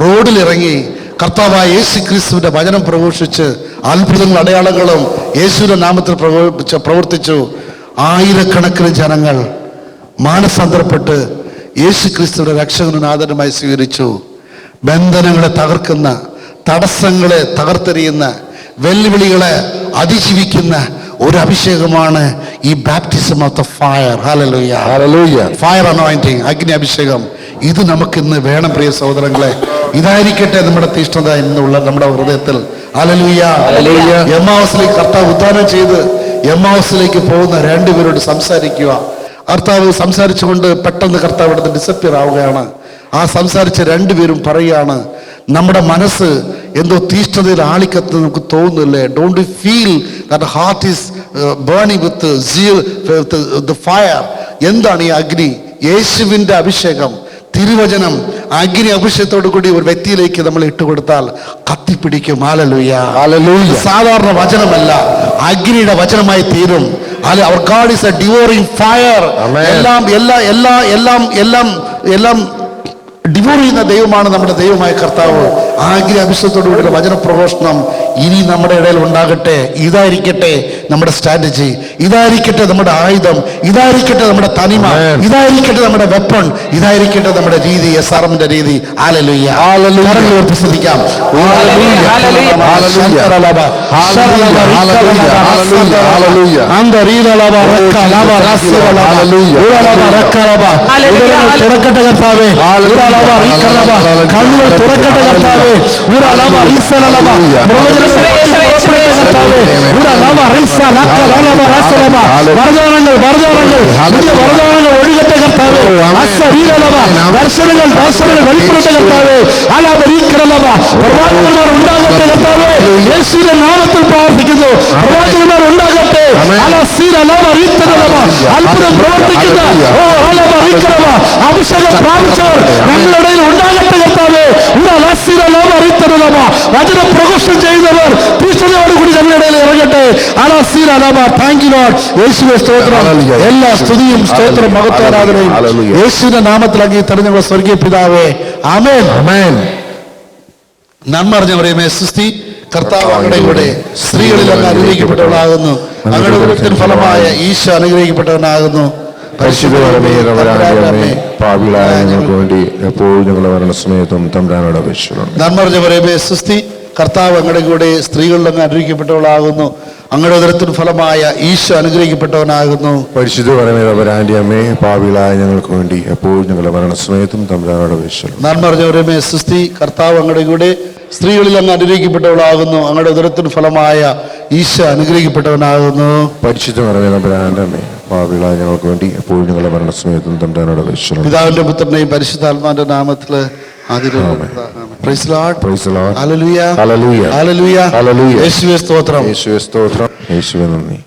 റോഡിലിറങ്ങി കർത്താവായ യേശു ക്രിസ്തുവിന്റെ വചനം പ്രഘോഷിച്ച് അത്ഭുതങ്ങളും അടയാളങ്ങളും യേശുവിന്റെ നാമത്തിൽ പ്രവർത്തിച്ചു. ആയിരക്കണക്കിന് ജനങ്ങൾ മാനസാന്തരപ്പെട്ട് യേശു ക്രിസ്തുവിന്റെ രക്ഷകനും നാഥനുമായി സ്വീകരിച്ചു. ബന്ധനങ്ങളെ തകർക്കുന്ന, തടസ്സങ്ങളെ തകർത്തെറിയുന്ന, വെല്ലുവിളികളെ അതിജീവിക്കുന്ന ഒരു അഭിഷേകമാണ് ഈ baptism of the fire. Hallelujah. Hallelujah. Fire anointing, അഗ്നി അഭിഷേകം. ഇത് നമുക്കിന്ന് വേണം പ്രിയ സഹോദരങ്ങളെ. ഇതായിരിക്കട്ടെ നമ്മുടെ തീഷ്ണത എന്നുള്ള നമ്മുടെ ഹൃദയത്തിൽ. ഹല്ലേലൂയ. എമ്മാവസിലേക്ക് കർത്താവ് ഉദ്ധാനം ചെയ്ത് എമ്മാവസിലേക്ക് പോകുന്ന രണ്ടുപേരോട് സംസാരിക്കുക. കർത്താവ് സംസാരിച്ചുകൊണ്ട് പെട്ടെന്ന് കർത്താവ് ഇവിടുന്ന് ഡിസപ്പിയർ ആവുകയാണ്. ആ സംസാരിച്ച രണ്ടുപേരും പറയുകയാണ്, നമ്മുടെ മനസ്സ് എന്തോ തീഷ്ണതയിൽ ആളിക്കത്ത് നമുക്ക് തോന്നുന്നില്ലേ? Don't you feel that heart is burning with seal the fire? എന്താണ് ഈ അഗ്നി? യേശുവിൻ്റെ അഭിഷേകം, തിരുവചനം. അഗ്നി അഭിഷേകത്തോടു കൂടി ഒരു വ്യക്തിയിലേക്ക് നമ്മൾ ഇട്ടുകൊടുത്താൽ കത്തിപ്പിടിക്കും. ഹല്ലേലൂയ. Hallelujah. സാധാരണ വചനമല്ല, അഗ്നിയുടെ വചനമായി തീരും. അവർ God is a devouring fire. Amen. എല്ലാം ഡിവോർ ചെയ്യുന്ന ദൈവമാണ് നമ്മുടെ ദൈവമായ കർത്താവ്. ആ അഗ്നി അഭിഷേകത്തോടുകൂടിയുള്ള വചന പ്രഘോഷണം ഇനി നമ്മുടെ ഇടയിൽ ഉണ്ടാകട്ടെ. ഇതായിരിക്കട്ടെ നമ്മുടെ സ്ട്രാറ്റജി, ഇതായിരിക്കട്ടെ നമ്മുടെ ആയുധം, ഇതായിരിക്കട്ടെ നമ്മുടെ തനിമ, ഇതായിരിക്കട്ടെ നമ്മുടെ വെപ്പൺ, ഇതായിരിക്കട്ടെ നമ്മുടെ രീതി, SRMന്റെ രീതി. ഹല്ലേലൂയ. കരങ്ങൾ ഉയർത്തി ശ്രദ്ധിക്കാം. തുറക്കട്ടെ കർത്താവേ, കണ്ണുകൾ തുറക്കട്ടെ കർത്താവേ, വരദാനങ്ങൾ ഒഴുകട്ടെ കർത്താവേ, ദർശനങ്ങൾ വെളിപ്പെടട്ടെ കർത്താവേ, പ്രവാചകന്മാർ ഉണ്ടാകട്ടെ കർത്താവേ, യേശുവിന്റെ നാമത്തിൽ പ്രാർത്ഥിക്കുന്നു. പ്രവാചകന്മാർ ഉണ്ടാകട്ടെ, അത്ഭുതം പ്രവർത്തിക്കുന്ന അഭിഷേകം പ്രാപിച്ചവർ ഞങ്ങളുടെ ഇടയിൽ ഉണ്ടാകട്ടെ കർത്താവേ. വചന പ്രഘോഷണം ചെയ്യുന്നവർ തീഷ്ണതയോടുകൂടി ഞങ്ങളുടെ ഇടയിൽ ഇറങ്ങട്ടെ. Thank you Lord. യേശുവേ സ്തോത്രം. എല്ലാ സ്തുതിയും സ്തോത്രം മഹത്വരാധനയും യേശുവിന്റെ നാമത്തിൽ അങ്ങ് തെരഞ്ഞെടുത്ത സ്വർഗീയ പിതാവേ. ആമേൻ. Amen. നന്മ അറിഞ്ഞ പറയുമേ സുസ്തി. കർത്താവ് അങ്ങയുടെ കൂടെ സ്ത്രീകളിൽ അങ്ങ് അനുഗ്രഹിക്കപ്പെട്ടവളാകുന്നു. അങ്ങയുടെ ഉദരത്തിൻ ഫലമായ ഈശോ അനുഗ്രഹിക്കപ്പെട്ടവനാകുന്നു. പാപികളായ ഞങ്ങൾക്ക് വേണ്ടി എപ്പോഴും ഞങ്ങളുടെ മരണസമയത്തും തമ്പുരാനോട് അപേക്ഷിക്കുന്നു. നന്മ അറിഞ്ഞ പറയുമേ സുസ്തി. കർത്താവ് അങ്ങയുടെ കൂടെ സ്ത്രീകളിൽ അങ്ങ് അനുഗ്രഹിക്കപ്പെട്ടവളാകുന്നു. അങ്ങയുടെ ഉദരത്തിൻ ഫലമായ ഈശോ അനുഗ്രഹിക്കപ്പെട്ടവനാകുന്നു. പരിശുദ്ധ പരമേതമ്പുരാന്റെ അമ്മേ, പാപികളായ ഞങ്ങൾക്ക് വേണ്ടി എപ്പോഴും ഞങ്ങളുടെ മരണസമയത്തും തമ്പുരാനോട് അപേക്ഷിക്കുന്നു. നന്മ അറിഞ്ഞ പറയുമേ സുസ്തി. കർത്താവ് അങ്ങയുടെ കൂടെ സ്ത്രീകളിൽ അങ്ങ് അനുഗ്രഹിക്കപ്പെട്ടവളാകുന്നു. അങ്ങയുടെ ഉദരത്തിൻ ഫലമായ ഈശോ അനുഗ്രഹിക്കപ്പെട്ടവനാകുന്നു. പരിശുദ്ധ പരമേതമ്പുരാന്റെ അമ്മേ, പാപികളായ ഞങ്ങൾക്ക് വേണ്ടി എപ്പോഴും ഞങ്ങളുടെ മരണസമയത്തും തമ്പുരാനോട് അപേക്ഷിക്കുന്നു. പിതാവിന്റെ പുത്രന്റെയും പരിശുദ്ധാത്മാവിന്റെ നാമത്തില് praise Lord. Praise the Lord. ഹല്ലേലൂയ. Hallelujah. ഹല്ലേലൂയ. Hallelujah. യേശുവേ സ്തോത്രം. യേശുവേ സ്തോത്രം. യേശുവേ നന്ദി.